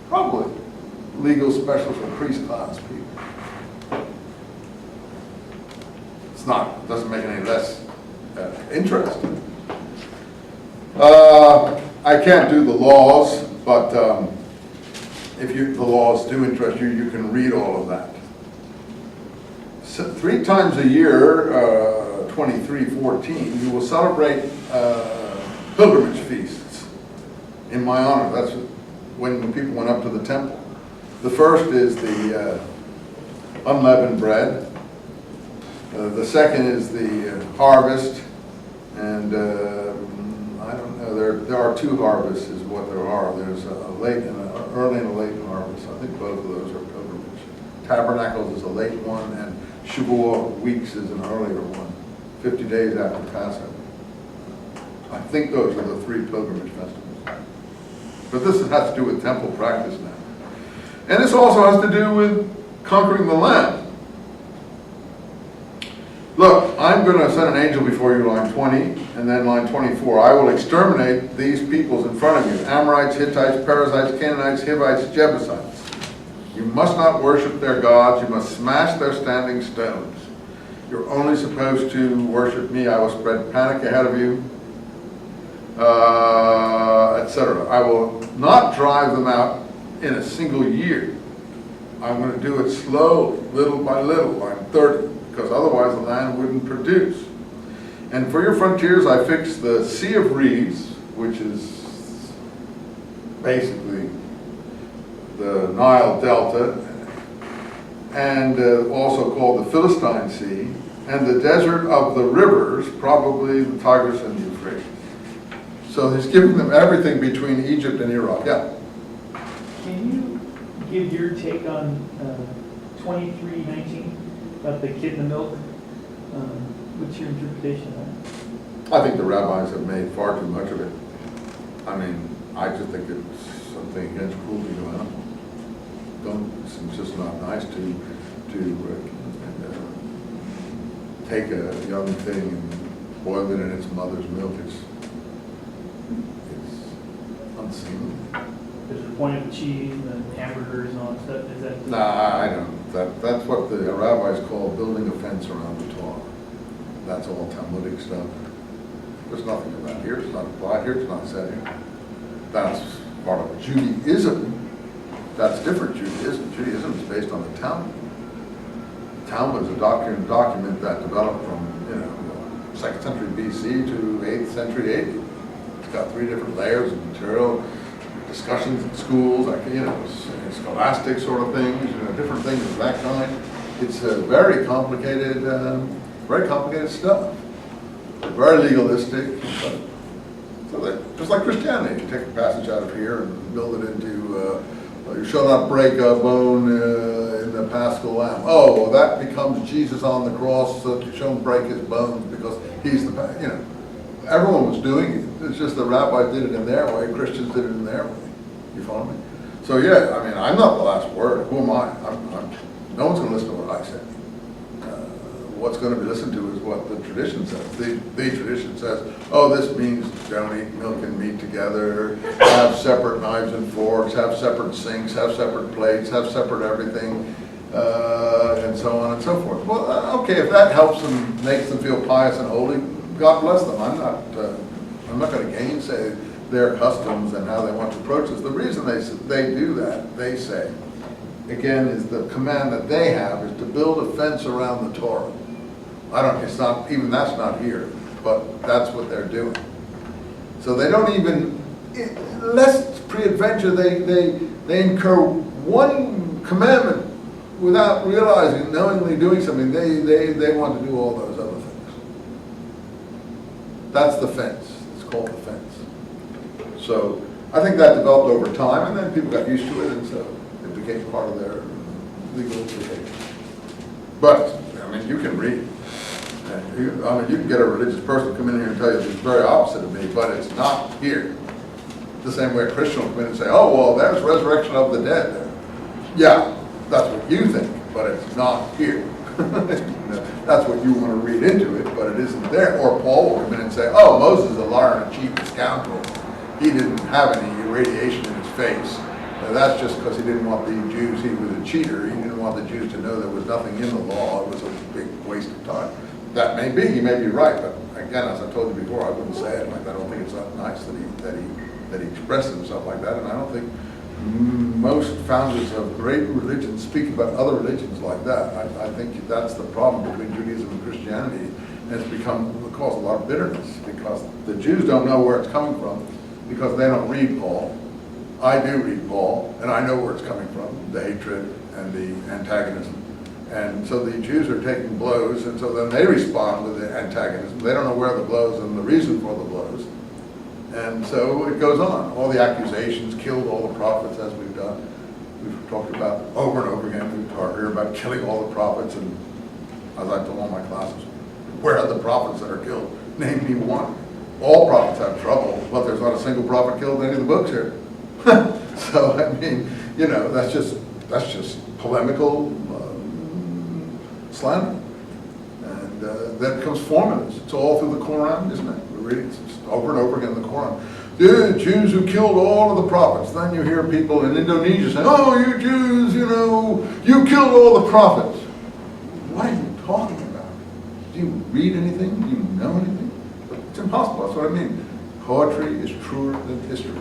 Probably legal specialists or priest class people. It doesn't make it any less interesting. I can't do the laws, but if the laws do interest you, you can read all of that. 3 times a year, 23/14, you will celebrate pilgrimage feasts in my honor. That's when people went up to the temple. The first is the unleavened bread. The second is the harvest, and I don't know. There are 2 harvests, is what there are. There's a late and an early and a late harvest. I think both of those are pilgrimage. Tabernacles is a late one, and Shavuot weeks is an earlier one, 50 days after Passover. I think those are the 3 pilgrimage festivals. But this has to do with temple practice now. And this also has to do with conquering the land. Look, I'm going to send an angel before you, line 20, and then line 24. I will exterminate these peoples in front of you: Amorites, Hittites, Perizzites, Canaanites, Hivites, Jebusites. You must not worship their gods. You must smash their standing stones. You're only supposed to worship me. I will spread panic ahead of you, etc. I will not drive them out in a single year. I'm going to do it slowly, little by little, line 30, because otherwise the land wouldn't produce. And for your frontiers, I fixed the Sea of Reeds, which is basically the Nile Delta, and also called the Philistine Sea, and the desert of the rivers, probably the Tigris and the Euphrates. So he's giving them everything between Egypt and Iraq. Yeah. Can you give your take on 23:19 about the kid in the milk? What's your interpretation of that? I think the rabbis have made far too much of it. I mean, I just think it's something against cruelty to animals. It's just not nice to take a young thing and boil it in its mother's milk. It's unseemly. There's a point of cheese and hamburgers and all that stuff. Is that? Nah, I don't. That's what the rabbis call building a fence around the Torah. That's all Talmudic stuff. There's nothing about here. It's not applied here. It's not said here. That's part of Judaism. That's different Judaism. Judaism is based on the Talmud. The Talmud is a document that developed from 2nd century BC to 8th century AD. It's got 3 different layers of material, discussions in schools, scholastic sort of things, different things of that kind. It's very complicated stuff. Very legalistic. So that, just like Christianity, you take a passage out of here and build it into, you shall not break a bone in the Paschal lamb. Oh, well, that becomes Jesus on the cross, so you shouldn't break his bones because he's the, everyone was doing it. It's just the rabbis did it in their way, Christians did it in their way. You follow me? So yeah, I mean, I'm not the last word. Who am I? No one's going to listen to what I say. What's going to be listened to is what the tradition says. The tradition says, oh, this means don't eat milk and meat together, have separate knives and forks, have separate sinks, have separate plates, have separate everything, and so on and so forth. Well, okay, if that helps them, makes them feel pious and holy, God bless them. I'm not going to gainsay their customs and how they want to approach this. The reason they do that, they say, again, is the command that they have is to build a fence around the Torah. It's not, even that's not here, but that's what they're doing. So they don't even, lest pre-adventure, they incur one commandment without realizing, knowingly doing something, they want to do all those other things. That's the fence. It's called the fence. So I think that developed over time, and then people got used to it, and so it became part of their legal behavior. But, I mean, you can read. You can get a religious person to come in here and tell you it's very opposite of me, but it's not here. The same way a Christian will come in and say, oh, well, there's resurrection of the dead there. Yeah, that's what you think, but it's not here. That's what you want to read into it, but it isn't there. Or Paul will come in and say, oh, Moses is a liar and a cheat and scoundrel. He didn't have any irradiation in his face. That's just because he didn't want the Jews, he was a cheater. He didn't want the Jews to know there was nothing in the law. It was a big waste of time. That may be, he may be right, but again, as I told you before, I wouldn't say it like that. I don't think it's that nice that he expressed himself like that, and I don't think most founders of great religions speak about other religions like that. I think that's the problem between Judaism and Christianity, and it's caused a lot of bitterness, because the Jews don't know where it's coming from, because they don't read Paul. I do read Paul, and I know where it's coming from, the hatred and the antagonism. And so the Jews are taking blows, and so then they respond with the antagonism. They don't know where the blows and the reason for the blows. And so it goes on. All the accusations, killed all the prophets, as we've done. We've talked about over and over again. We've heard about killing all the prophets, and as I told all my classes, where are the prophets that are killed? Name me one. All prophets have trouble, but there's not a single prophet killed in any of the books here. So, I mean, that's just polemical slander. And then becomes formulas. It's all through the Quran, isn't it? We're reading over and over again in the Quran. The Jews who killed all of the prophets. Then you hear people in Indonesia saying, oh, you Jews, you killed all the prophets. What are you talking about? Do you read anything? Do you know anything? It's impossible. That's what I mean. Poetry is truer than history.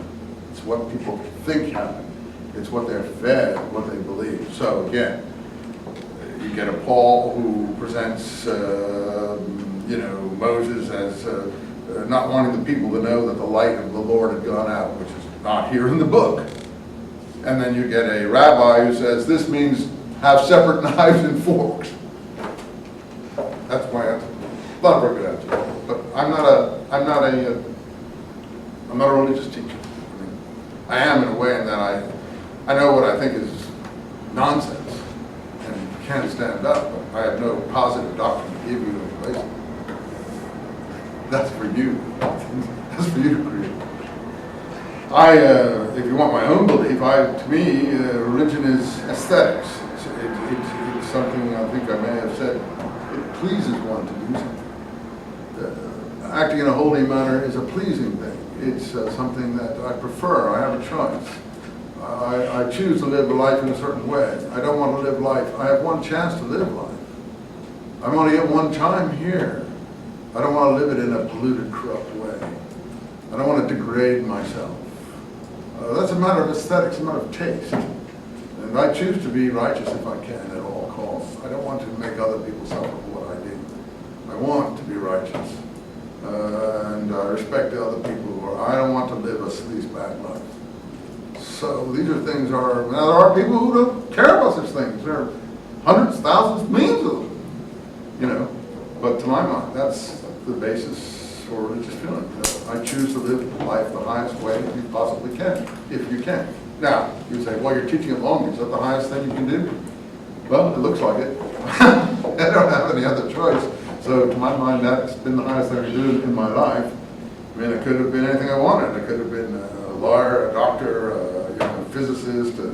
It's what people think happened. It's what they're fed, what they believe. So again, you get a Paul who presents you know, Moses as not wanting the people to know that the light of the Lord had gone out, which is not here in the book. And then you get a rabbi who says, this means have separate knives and forks. That's my answer. Not a very good answer. But I'm not a religious teacher. I mean, I am in a way in that I know what I think is nonsense and can't stand up, but I have no positive doctrine to give you to replace it. That's for you. That's for you to create. If you want my own belief, to me, religion is aesthetics. It's something I think I may have said. It pleases one to do something. Acting in a holy manner is a pleasing thing. It's something that I prefer. I have a choice. I choose to live a life in a certain way. I don't want to live life. I have one chance to live life. I'm only at one time here. I don't want to live it in a polluted, corrupt way. I don't want to degrade myself. That's a matter of aesthetics, a matter of taste. And I choose to be righteous if I can at all costs. I don't want to make other people suffer for what I do. I want to be righteous. And I respect the other people who are. I don't want to live a sleazebag life. So these are things now there are people who don't care about such things. There are hundreds, thousands, millions of them, you know. But to my mind, that's the basis for religious feeling. I choose to live life the highest way you possibly can, if you can. Now, you say, well, you're teaching at Long Beach. Is that the highest thing you can do? Well, it looks like it. I don't have any other choice. So to my mind, that's been the highest thing I can do in my life. I mean, it could have been anything I wanted. It could have been a lawyer, a doctor, a physicist, a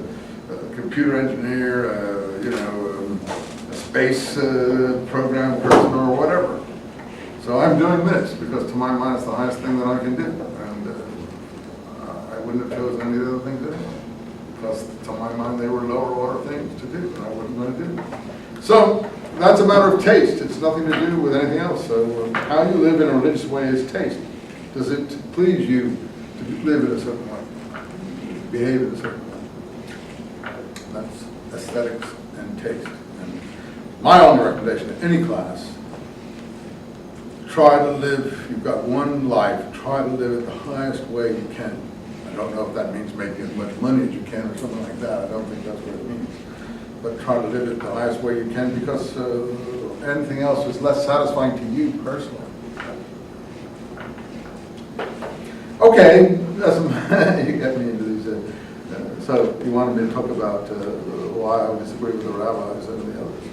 computer engineer, a space program person or whatever. So I'm doing this because to my mind it's the highest thing that I can do. And I wouldn't have chosen any of the other things anyway. Because to my mind they were lower order things to do and I wasn't going to do them. So that's a matter of taste. It's nothing to do with anything else. So how you live in a religious way is taste. Does it please you to live in a certain way? Behave in a certain way? That's aesthetics and taste. And my only recommendation to any class, try to live, you've got one life, try to live it the highest way you can. I don't know if that means making as much money as you can or something like that. I don't think that's what it means. But try to live it the highest way you can because anything else is less satisfying to you personally. Okay, you get me into these. So you wanted me to talk about why I disagree with the rabbis and the others.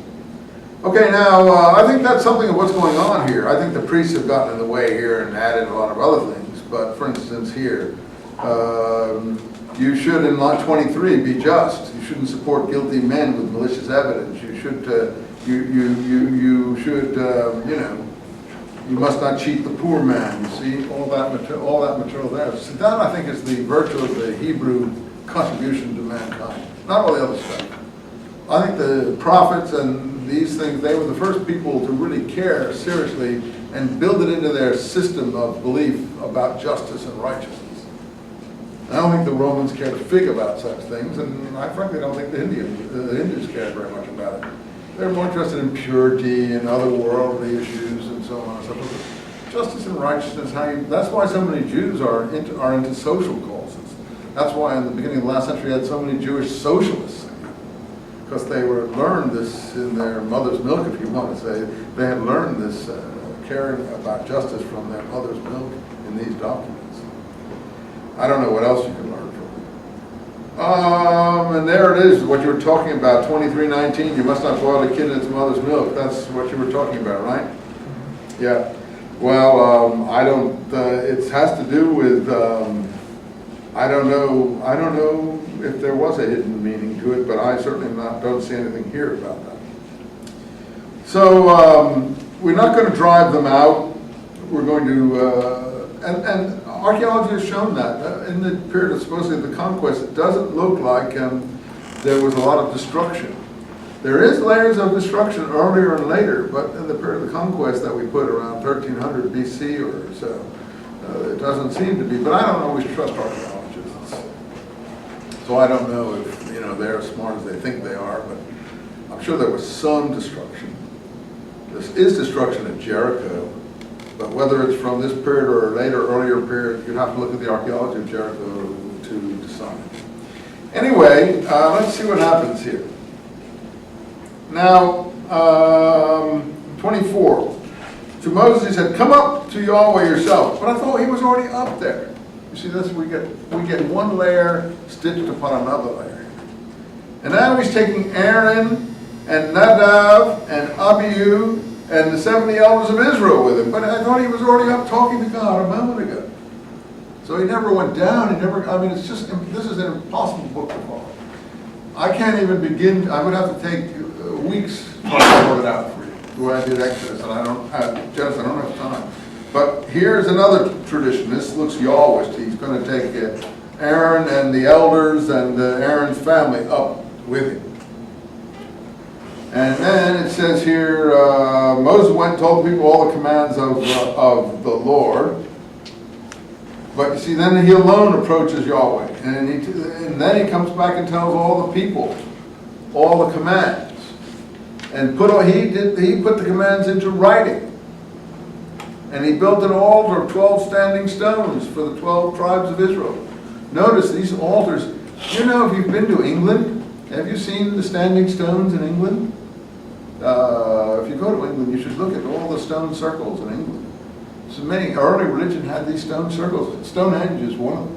Okay, now I think that's something of what's going on here. I think the priests have gotten in the way here and added a lot of other things. But for instance, here, you should in Lot 23 be just. You shouldn't support guilty men with malicious evidence. You should, you must not cheat the poor man. You see all that material there. So that I think is the virtue of the Hebrew contribution to mankind. Not all the other stuff. I think the prophets and these things, they were the first people to really care seriously and build it into their system of belief about justice and righteousness. I don't think the Romans cared a fig about such things, and I frankly don't think the Hindus cared very much about it. They're more interested in purity and other worldly issues and so on and so forth. Justice and righteousness, that's why so many Jews are into social causes. That's why in the beginning of the last century you had so many Jewish socialists. Because they learned this in their mother's milk, if you want to say. They had learned this caring about justice from their mother's milk in these documents. I don't know what else you can learn from it. And there it is, what you were talking about, 23:19. You must not boil a kid in its mother's milk. That's what you were talking about, right? Yeah. Well, I don't. It has to do with. I don't know if there was a hidden meaning to it, but I certainly don't see anything here about that. So we're not going to drive them out. We're going to, and archaeology has shown that in the period of supposedly the conquest, it doesn't look like there was a lot of destruction. There is layers of destruction earlier and later, but in the period of the conquest that we put around 1300 BC or so, it doesn't seem to be. But I don't always trust archaeologists. So I don't know if they're as smart as they think they are, but I'm sure there was some destruction. This is destruction at Jericho, but whether it's from this period or a later, earlier period, you'd have to look at the archaeology of Jericho to decide. Anyway, let's see what happens here. Now, 24. To Moses he said, "Come up to Yahweh yourself." But I thought he was already up there. You see this? We get one layer stitched upon another layer. And now he's taking Aaron and Nadab and Abihu and the 70 elders of Israel with him. But I thought he was already up talking to God a moment ago. So he never went down. It's just, this is an impossible book to follow. I can't even begin. I would have to take weeks to sort it out for you. The way I did Exodus, and I don't have time. But here's another tradition. This looks Yahwist. He's going to take Aaron and the elders and Aaron's family up with him. And then it says here, Moses went and told the people all the commands of the Lord. But you see, then he alone approaches Yahweh. And then he comes back and tells all the people all the commands. And he put the commands into writing. And he built an altar of 12 standing stones for the 12 tribes of Israel. Notice these altars. You know, if you've been to England, have you seen the standing stones in England? If you go to England, you should look at all the stone circles in England. So many early religion had these stone circles. Stonehenge is one of them.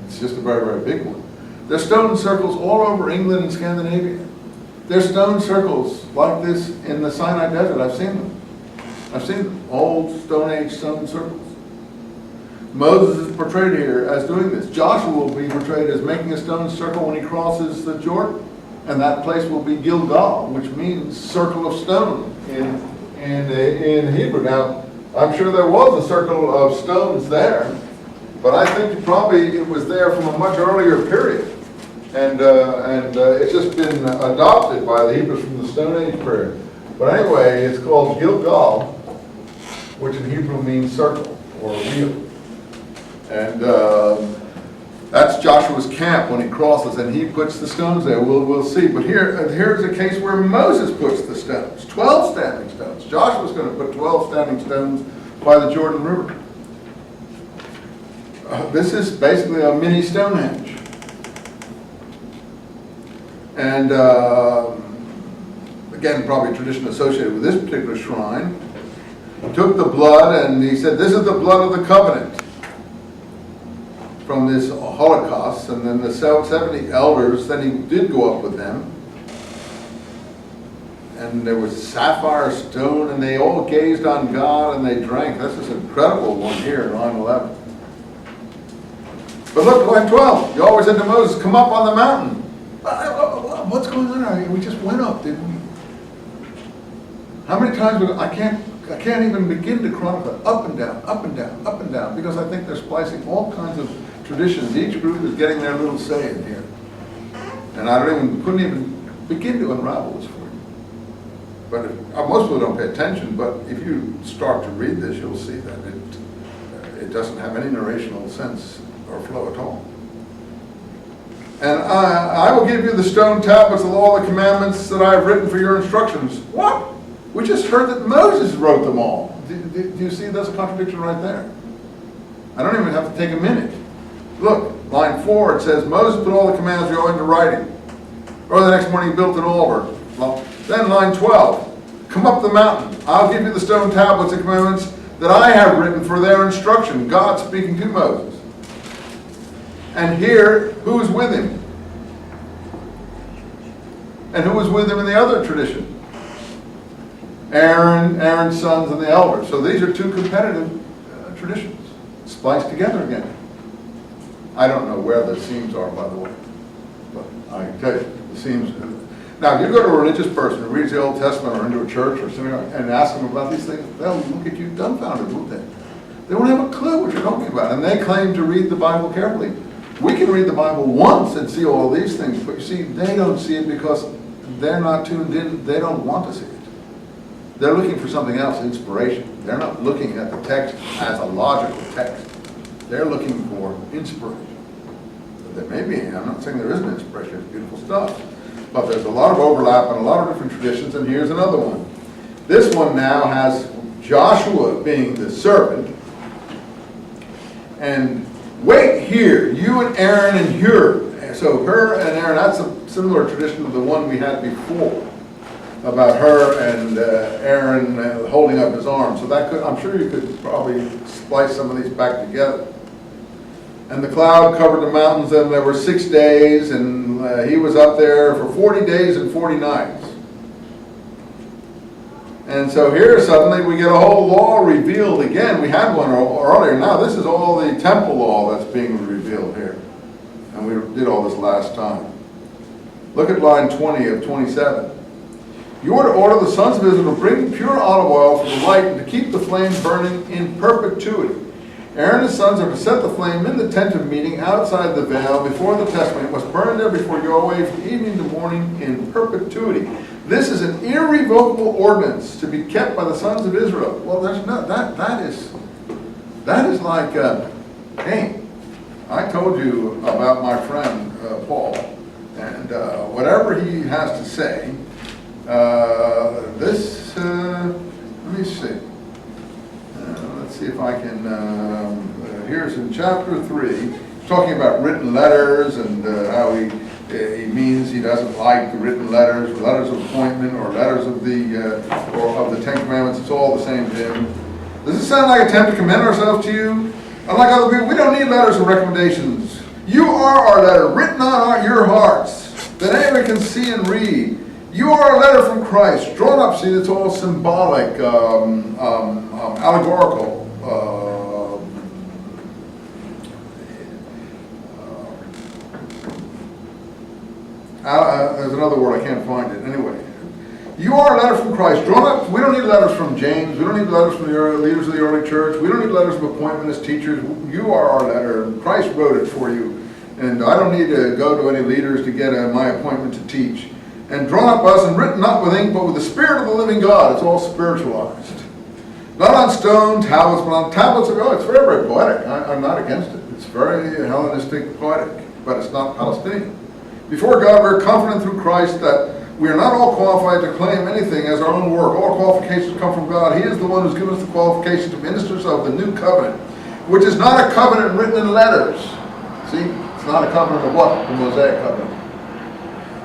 It's just a very, very big one. There's stone circles all over England and Scandinavia. There's stone circles like this in the Sinai Desert. I've seen them. Old Stone Age stone circles. Moses is portrayed here as doing this. Joshua will be portrayed as making a stone circle when he crosses the Jordan. And that place will be Gilgal, which means circle of stone in Hebrew. Now, I'm sure there was a circle of stones there, but I think probably it was there from a much earlier period. And it's just been adopted by the Hebrews from the Stone Age period. But anyway, it's called Gilgal, which in Hebrew means circle or wheel. And that's Joshua's camp when he crosses, and he puts the stones there. We'll see. But here's a case where Moses puts the stones, 12 standing stones. Joshua's going to put 12 standing stones by the Jordan River. This is basically a mini Stonehenge. And again, probably tradition associated with this particular shrine. He took the blood and he said, "This is the blood of the covenant from this Holocaust." And then the 70 elders, then he did go up with them. And there was sapphire stone, and they all gazed on God and they drank. That's this incredible one here in line 11. But look, line 12. You always said to Moses, "Come up on the mountain." What's going on? We just went up, didn't we? How many times? I can't even begin to chronicle it. Up and down, up and down, up and down, because I think they're splicing all kinds of traditions. Each group is getting their little say in here, and I couldn't even begin to unravel this for you. But most people don't pay attention. But if you start to read this, you'll see that it doesn't have any narrational sense or flow at all. And I will give you the stone tablets of all the commandments that I have written for your instructions. What? We just heard that Moses wrote them all. Do you see there's a contradiction right there? I don't even have to take a minute. Look, line 4, it says, Moses put all the commands of Yahweh into writing. Or the next morning he built an altar. Well, then line 12, come up the mountain. I'll give you the stone tablets and commandments that I have written for their instruction. God speaking to Moses. And here, who is with him? And who was with him in the other tradition? Aaron's sons and the elders. So these are two competitive traditions, spliced together again. I don't know where the seams are, by the way, but I can tell you, the seams. Now, if you go to a religious person who reads the Old Testament or into a church or synagogue and ask them about these things, they'll look at you dumbfounded, won't they? They won't have a clue what you're talking about, and they claim to read the Bible carefully. We can read the Bible once and see all these things, but you see, they don't see it because they're not tuned in. They don't want to see it. They're looking for something else, inspiration. They're not looking at the text as a logical text. They're looking for inspiration. There may be, I'm not saying there isn't inspiration, it's beautiful stuff. But there's a lot of overlap and a lot of different traditions, and here's another one. This one now has Joshua being the servant. And wait here, you and Aaron and Hur. So her and Aaron, that's a similar tradition to the one we had before, about her and Aaron holding up his arm. So that could, I'm sure you could probably splice some of these back together. And the cloud covered the mountains, and there were 6 days, and he was up there for 40 days and 40 nights. And so here suddenly we get a whole law revealed again. We had one earlier. Now this is all the temple law that's being revealed here. And we did all this last time. Look at line 20 of 27. You are to order the sons of Israel to bring pure olive oil for the light and to keep the flame burning in perpetuity. Aaron and his sons are to set the flame in the tent of meeting outside the veil before the testimony. It must burn there before Yahweh from evening to morning in perpetuity. This is an irrevocable ordinance to be kept by the sons of Israel. Well, there's no, that is like, hey, I told you about my friend Paul, and whatever he has to say, let me see. Let's see if I can, here's in chapter 3, talking about written letters and how he means he doesn't like the written letters, or letters of appointment, or letters of the Ten Commandments. It's all the same to him. Does this sound like an attempt to commend ourselves to you? Unlike other people, we don't need letters or recommendations. You are our letter, written on your hearts, that anyone can see and read. You are a letter from Christ, drawn up. See, it's all symbolic, allegorical. There's another word, I can't find it. Anyway, you are a letter from Christ, drawn up. We don't need letters from James. We don't need letters from the leaders of the early church. We don't need letters of appointment as teachers. You are our letter. Christ wrote it for you. And I don't need to go to any leaders to get my appointment to teach. And drawn up us and written not with ink, but with the Spirit of the living God. It's all spiritualized. Not on stone tablets, but on tablets of God. It's very, very poetic. I'm not against it. It's very Hellenistic poetic, but it's not Palestinian. Before God, we're confident through Christ that we are not all qualified to claim anything as our own work. All qualifications come from God. He is the one who's given us the qualifications to ministers of the new covenant, which is not a covenant written in letters. See, it's not a covenant of what? The Mosaic covenant.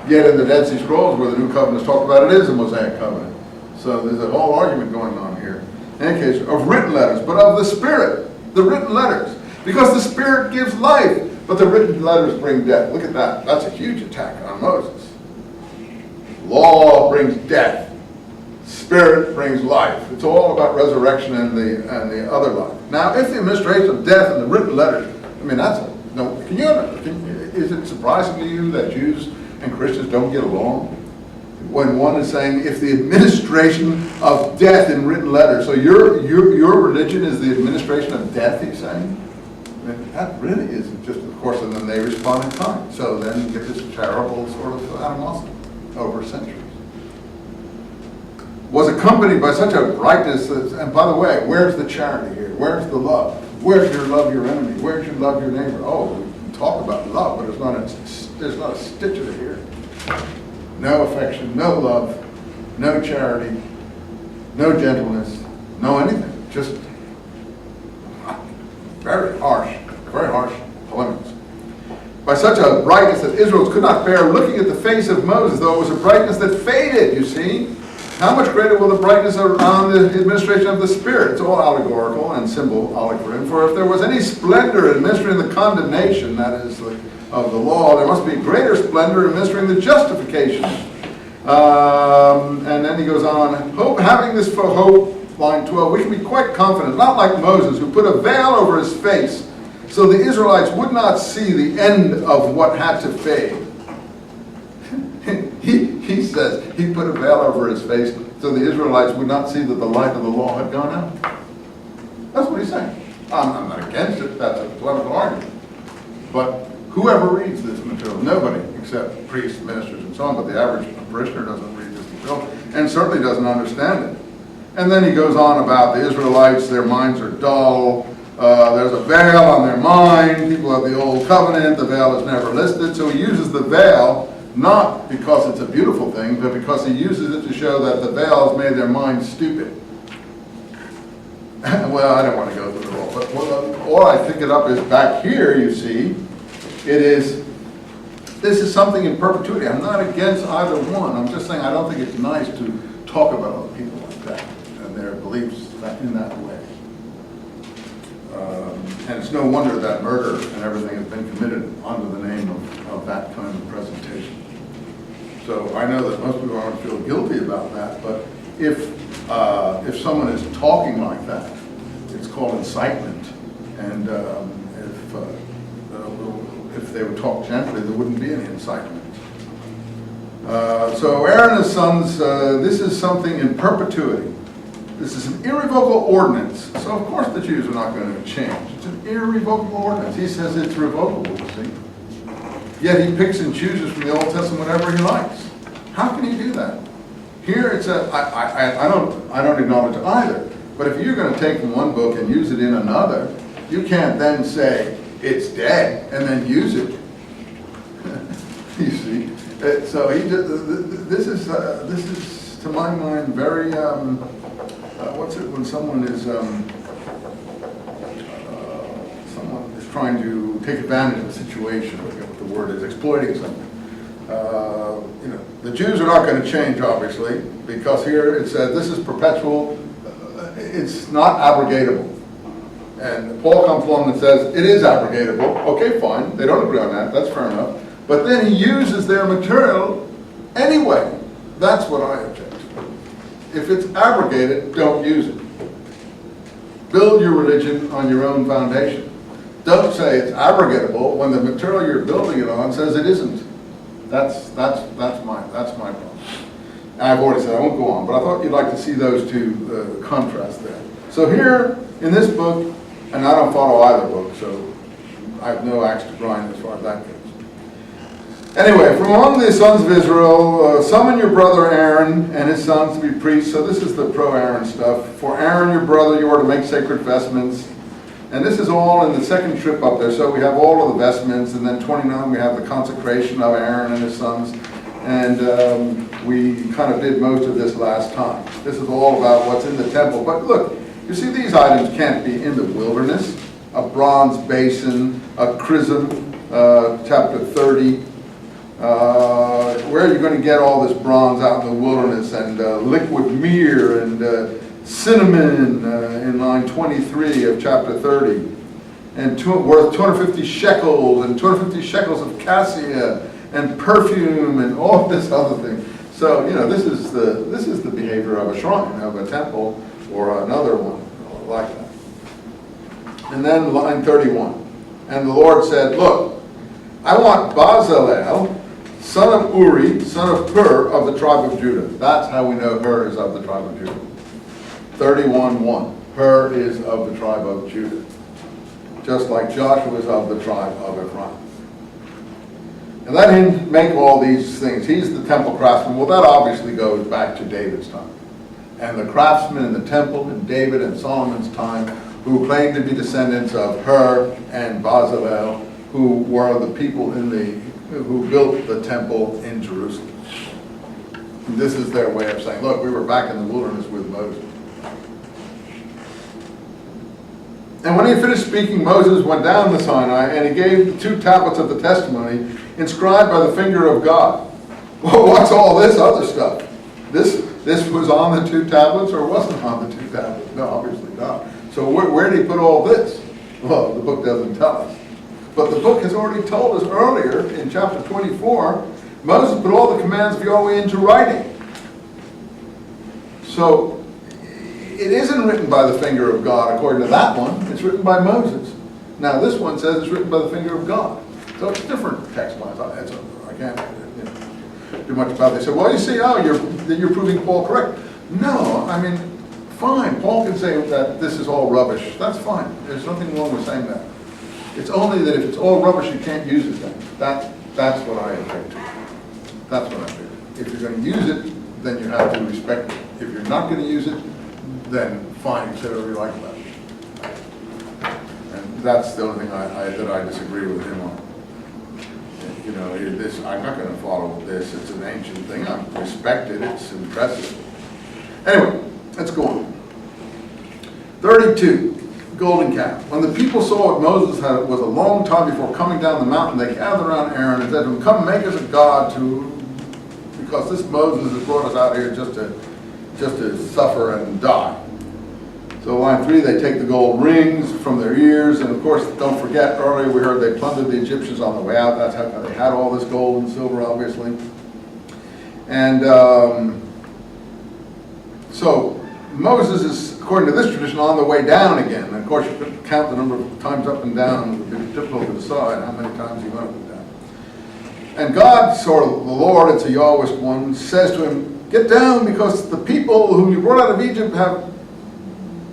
Yet in the Dead Sea Scrolls, where the new covenant is talked about, it is a Mosaic covenant. So there's a whole argument going on here. In any case, of written letters, but of the Spirit, the written letters. Because the Spirit gives life, but the written letters bring death. Look at that. That's a huge attack on Moses. Law brings death. Spirit brings life. It's all about resurrection and the other life. Now, if the administration of death and the written letters, I mean, that's a, no, is it surprising to you that Jews and Christians don't get along? When one is saying, if the administration of death in written letters, so your religion is the administration of death, he's saying? That really isn't just, of course, and then they respond in kind. So then you get this terrible sort of animosity over centuries. Was accompanied by such a brightness, and by the way, where's the charity here? Where's the love? Where's your love your enemy? Where's your love your neighbor? Oh, we can talk about love, but there's not a stitch of it here. No affection, no love, no charity, no gentleness, no anything. Just very harsh polemics. By such a brightness that Israel could not bear looking at the face of Moses, though it was a brightness that faded, you see. How much greater will the brightness on the administration of the Spirit? It's all allegorical and symbolic for him. For if there was any splendor in administering the condemnation, that is, of the law, there must be greater splendor in administering the justification. And then he goes on, having this for hope, line 12, we can be quite confident, not like Moses, who put a veil over his face, so the Israelites would not see the end of what had to fade. He says he put a veil over his face so the Israelites would not see that the light of the law had gone out. That's what he's saying. I'm not against it. That's a polemical argument. But whoever reads this material, nobody except priests, ministers, and so on, but the average parishioner doesn't read this material and certainly doesn't understand it. And then he goes on about the Israelites, their minds are dull. There's a veil on their mind. People of the old covenant, the veil is never listed. So he uses the veil not because it's a beautiful thing, but because he uses it to show that the veil has made their minds stupid. Well, I don't want to go through it all, but all I pick it up is back here, you see, this is something in perpetuity. I'm not against either one. I'm just saying I don't think it's nice to talk about other people like that and their beliefs in that way. And it's no wonder that murder and everything has been committed under the name of that kind of presentation. So I know that most people aren't feel guilty about that, but if someone is talking like that, it's called incitement. And if they would talk gently, there wouldn't be any incitement. So Aaron and his sons, this is something in perpetuity. This is an irrevocable ordinance. So of course the Jews are not going to change. It's an irrevocable ordinance. He says it's revocable, you see. Yet he picks and chooses from the Old Testament whatever he likes. How can he do that? Here it's I don't acknowledge either. But if you're going to take one book and use it in another, you can't then say it's dead and then use it. You see. So this is to my mind very what's it when someone is trying to take advantage of a situation, I forget what the word is, exploiting something. The Jews are not going to change, obviously, because here it says this is perpetual. It's not abrogatable. And Paul comes along and says it is abrogatable. Okay, fine. They don't agree on that. That's fair enough. But then he uses their material anyway. That's what I object to. If it's abrogated, don't use it. Build your religion on your own foundation. Don't say it's abrogatable when the material you're building it on says it isn't. That's my problem. I've already said I won't go on, but I thought you'd like to see those two contrasts there. So here in this book, and I don't follow either book, so I have no axe to grind as far as that goes. Anyway, from among the sons of Israel, summon your brother Aaron and his sons to be priests. So this is the pro-Aaron stuff. For Aaron, your brother, you are to make sacred vestments. And this is all in the second trip up there. So we have all of the vestments, and then 29 we have the consecration of Aaron and his sons. And we kind of did most of this last time. This is all about what's in the temple. But look, you see these items can't be in the wilderness. A bronze basin, a chrism, chapter 30. Where are you going to get all this bronze out in the wilderness? And liquid myrrh and cinnamon in line 23 of chapter 30. And worth 250 shekels and 250 shekels of cassia and perfume and all this other thing. So, this is the behavior of a shrine, of a temple, or another one like that. And then line 31. And the Lord said, look, I want Bezalel, son of Uri, son of Hur, of the tribe of Judah. That's how we know Hur is of the tribe of Judah. 31:1. Hur is of the tribe of Judah. Just like Joshua is of the tribe of Ephraim. And let him make all these things. He's the temple craftsman. Well, that obviously goes back to David's time. And the craftsmen in the temple in David and Solomon's time, who claimed to be descendants of Hur and Bezalel, who were the people who built the temple in Jerusalem. And this is their way of saying, look, we were back in the wilderness with Moses. And when he finished speaking, Moses went down to Sinai, and he gave the 2 tablets of the testimony, inscribed by the finger of God. Well, what's all this other stuff? This was on the 2 tablets, or wasn't on the 2 tablets? No, obviously not. So where did he put all this? Well, the book doesn't tell us. But the book has already told us earlier, in chapter 24, Moses put all the commands of Yahweh into writing. So it isn't written by the finger of God according to that one. It's written by Moses. Now this one says it's written by the finger of God. So it's different text lines. I can't do much about it. They say, well, you see, you're proving Paul correct. No, I mean, fine. Paul can say that this is all rubbish. That's fine. There's nothing wrong with saying that. It's only that if it's all rubbish, you can't use it then. That's what I object to. That's what I do. If you're going to use it, then you have to respect it. If you're not going to use it, then fine, say whatever you like about it. And that's the only thing that I disagree with him on. you know, this, I'm not going to follow this. It's an ancient thing. I respect it. It's impressive. Anyway, let's go on. 32, golden calf. When the people saw what Moses had, it was a long time before coming down the mountain, they gathered around Aaron and said to him, come make us a god because this Moses has brought us out here just to suffer and die. So line 3, they take the gold rings from their ears, and of course, don't forget, earlier we heard they plundered the Egyptians on the way out. That's how they had all this gold and silver, obviously. And so Moses is, according to this tradition, on the way down again. And of course, you could count the number of times up and down. It would be difficult to decide how many times he went up and down. And God, sort of the Lord, it's a Yahwist one, says to him, get down because the people whom you brought out of Egypt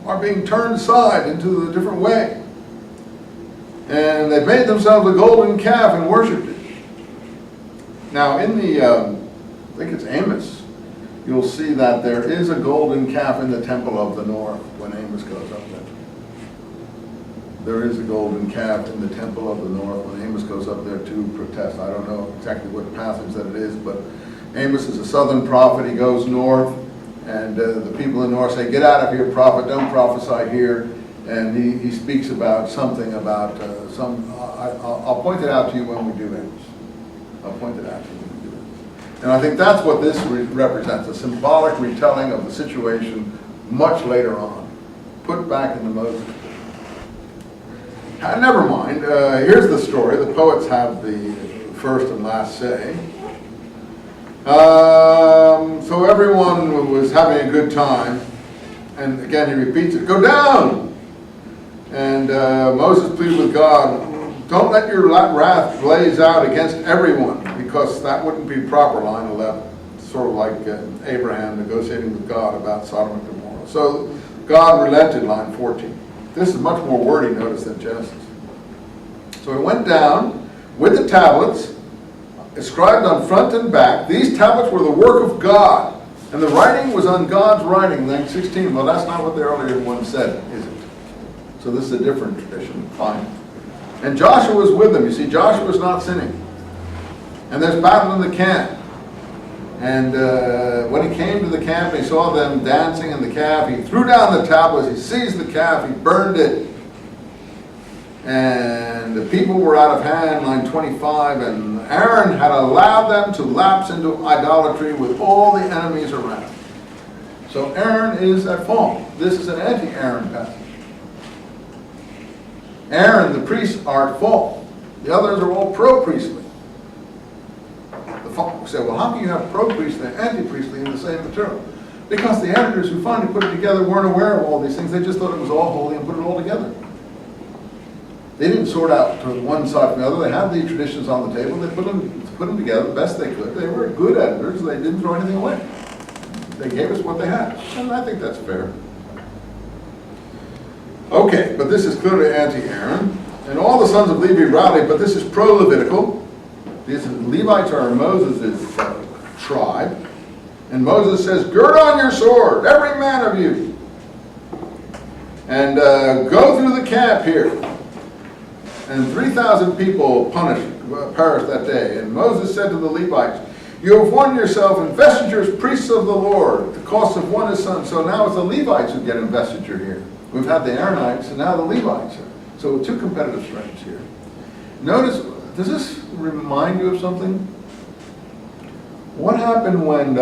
are being turned aside into a different way. And they've made themselves a golden calf and worshipped it. Now in the, I think it's Amos, you'll see that there is a golden calf in the temple of the north when Amos goes up there. There is a golden calf in the temple of the north when Amos goes up there to protest. I don't know exactly what passage that it is, but Amos is a southern prophet. He goes north, and the people in the north say, get out of here, prophet, don't prophesy here. And he speaks about something about I'll point it out to you when we do Amos. I'll point it out to you when we do Amos. And I think that's what this represents, a symbolic retelling of the situation much later on, put back into Moses. Never mind, here's the story. The poets have the first and last say. So everyone was having a good time, and again he repeats it, go down! And Moses pleaded with God, don't let your wrath blaze out against everyone, because that wouldn't be proper, line 11. Sort of like Abraham negotiating with God about Sodom and Gomorrah. So God relented, line 14. This is much more wordy, notice, than Genesis. So he went down with the tablets, inscribed on front and back. These tablets were the work of God, and the writing was on God's writing, line 16. Well, that's not what the earlier one said, is it? So this is a different tradition. Fine. And Joshua was with them. You see, Joshua was not sinning. And there's battle in the camp. And when he came to the camp, he saw them dancing in the calf. He threw down the tablets. He seized the calf. He burned it. And the people were out of hand, line 25. And Aaron had allowed them to lapse into idolatry with all the enemies around. So Aaron is at fault. This is an anti-Aaron passage. Aaron, the priests, are at fault. The others are all pro-priestly. The say, well, how can you have pro-priestly and anti-priestly in the same material? Because the editors who finally put it together weren't aware of all these things. They just thought it was all holy and put it all together. They didn't sort out to one side from the other. They had the traditions on the table. They put them together the best they could. They were good editors. They didn't throw anything away. They gave us what they had. And I think that's fair. Okay, but this is clearly anti-Aaron. And all the sons of Levi rallied, but this is pro-Levitical. These Levites are Moses' tribe. And Moses says, gird on your sword, every man of you. And go through the camp here. And 3,000 people perished that day. And Moses said to the Levites, you have won yourself investitures, priests of the Lord. The cost of one is son. So now it's the Levites who get investiture here. We've had the Aaronites, and now the Levites. So two competitive strengths here. Notice, does this remind you of something? What happened when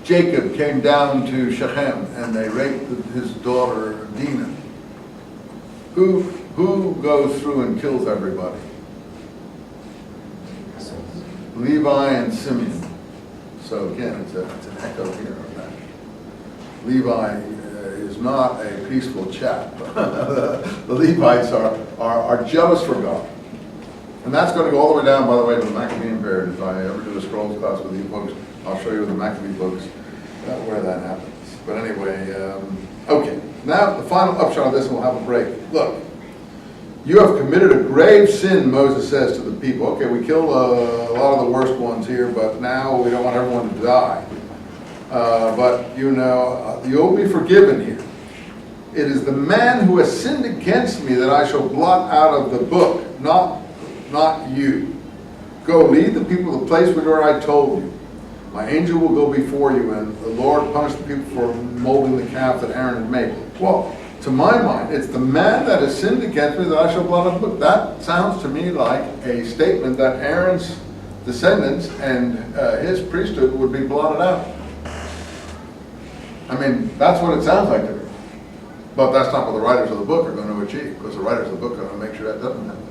Jacob came down to Shechem and they raped his daughter Dinah? Who goes through and kills everybody? Levi and Simeon. So again, it's an echo here of that. Levi is not a peaceful chap. The Levites are jealous for God. And that's going to go all the way down, by the way, to the Maccabean period. If I ever do a scrolls class with you folks, I'll show you the Maccabean books where that happens. But anyway, okay. Now the final upshot of this, and we'll have a break. Look, you have committed a grave sin, Moses says to the people. Okay, we killed a lot of the worst ones here, but now we don't want everyone to die. But you know, you'll be forgiven here. it is the man who has sinned against me that I shall blot out of the book, not you. Go, lead the people to the place where I told you. My angel will go before you, and the Lord punished the people for molding the calf that Aaron had made. Well, to my mind, it's the man that has sinned against me that I shall blot out the book. That sounds to me like a statement that Aaron's descendants and his priesthood would be blotted out. I mean, that's what it sounds like to me. But that's not what the writers of the book are going to achieve, because the writers of the book are going to make sure that doesn't happen.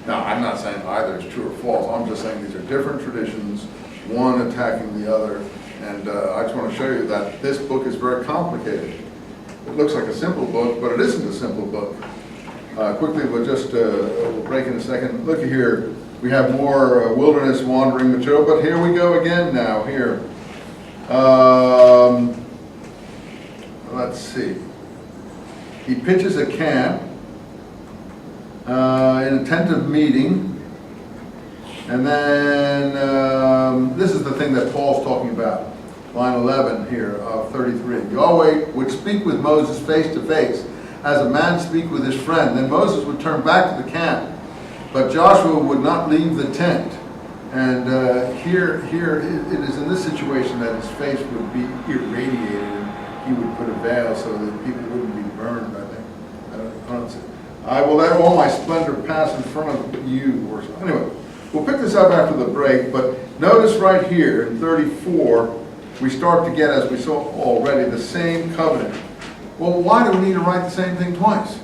Now, I'm not saying either is true or false. I'm just saying these are different traditions, one attacking the other. And I just want to show you that this book is very complicated. It looks like a simple book, but it isn't a simple book. Quickly, we'll break in a second. Look here. We have more wilderness wandering material, but here we go again now. Here. Let's see. He pitches a camp in a tent of meeting. And then this is the thing that Paul's talking about. Line 11 here of 33. Yahweh would speak with Moses face to face, as a man speak with his friend. Then Moses would turn back to the camp, but Joshua would not leave the tent. And here it is in this situation that his face would be irradiated, and he would put a veil so that people wouldn't be burned. I think. I don't see. I will let all my splendor pass in front of you. Or so. Anyway, we'll pick this up after the break. But notice right here in 34. We start to get, as we saw already, the same covenant. Well, why do we need to write the same thing twice?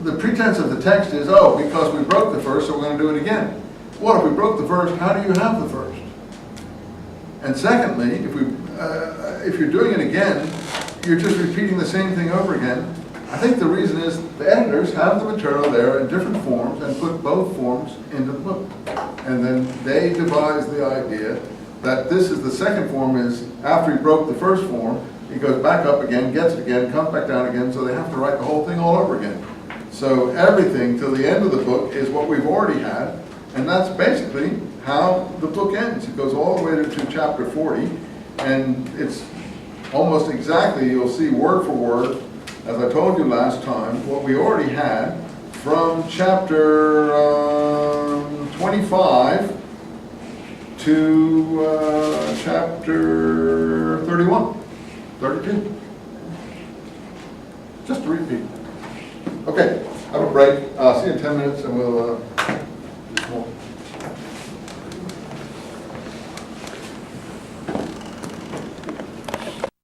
The pretense of the text is, oh, because we broke the first, so we're going to do it again. Well, if we broke the first, how do you have the first? And secondly, if you're doing it again, you're just repeating the same thing over again. I think the reason is the editors have the material there in different forms and put both forms into the book. And then they devise the idea that this is the second form, is after he broke the first form, he goes back up again, gets it again, comes back down again, so they have to write the whole thing all over again. So everything till the end of the book is what we've already had, and that's basically how the book ends. It goes all the way to chapter 40, and it's almost exactly, you'll see word for word, as I told you last time, what we already had from chapter 25 to chapter 31, 32. Just to repeat. Okay, have a break. See you in 10 minutes and we'll do some more.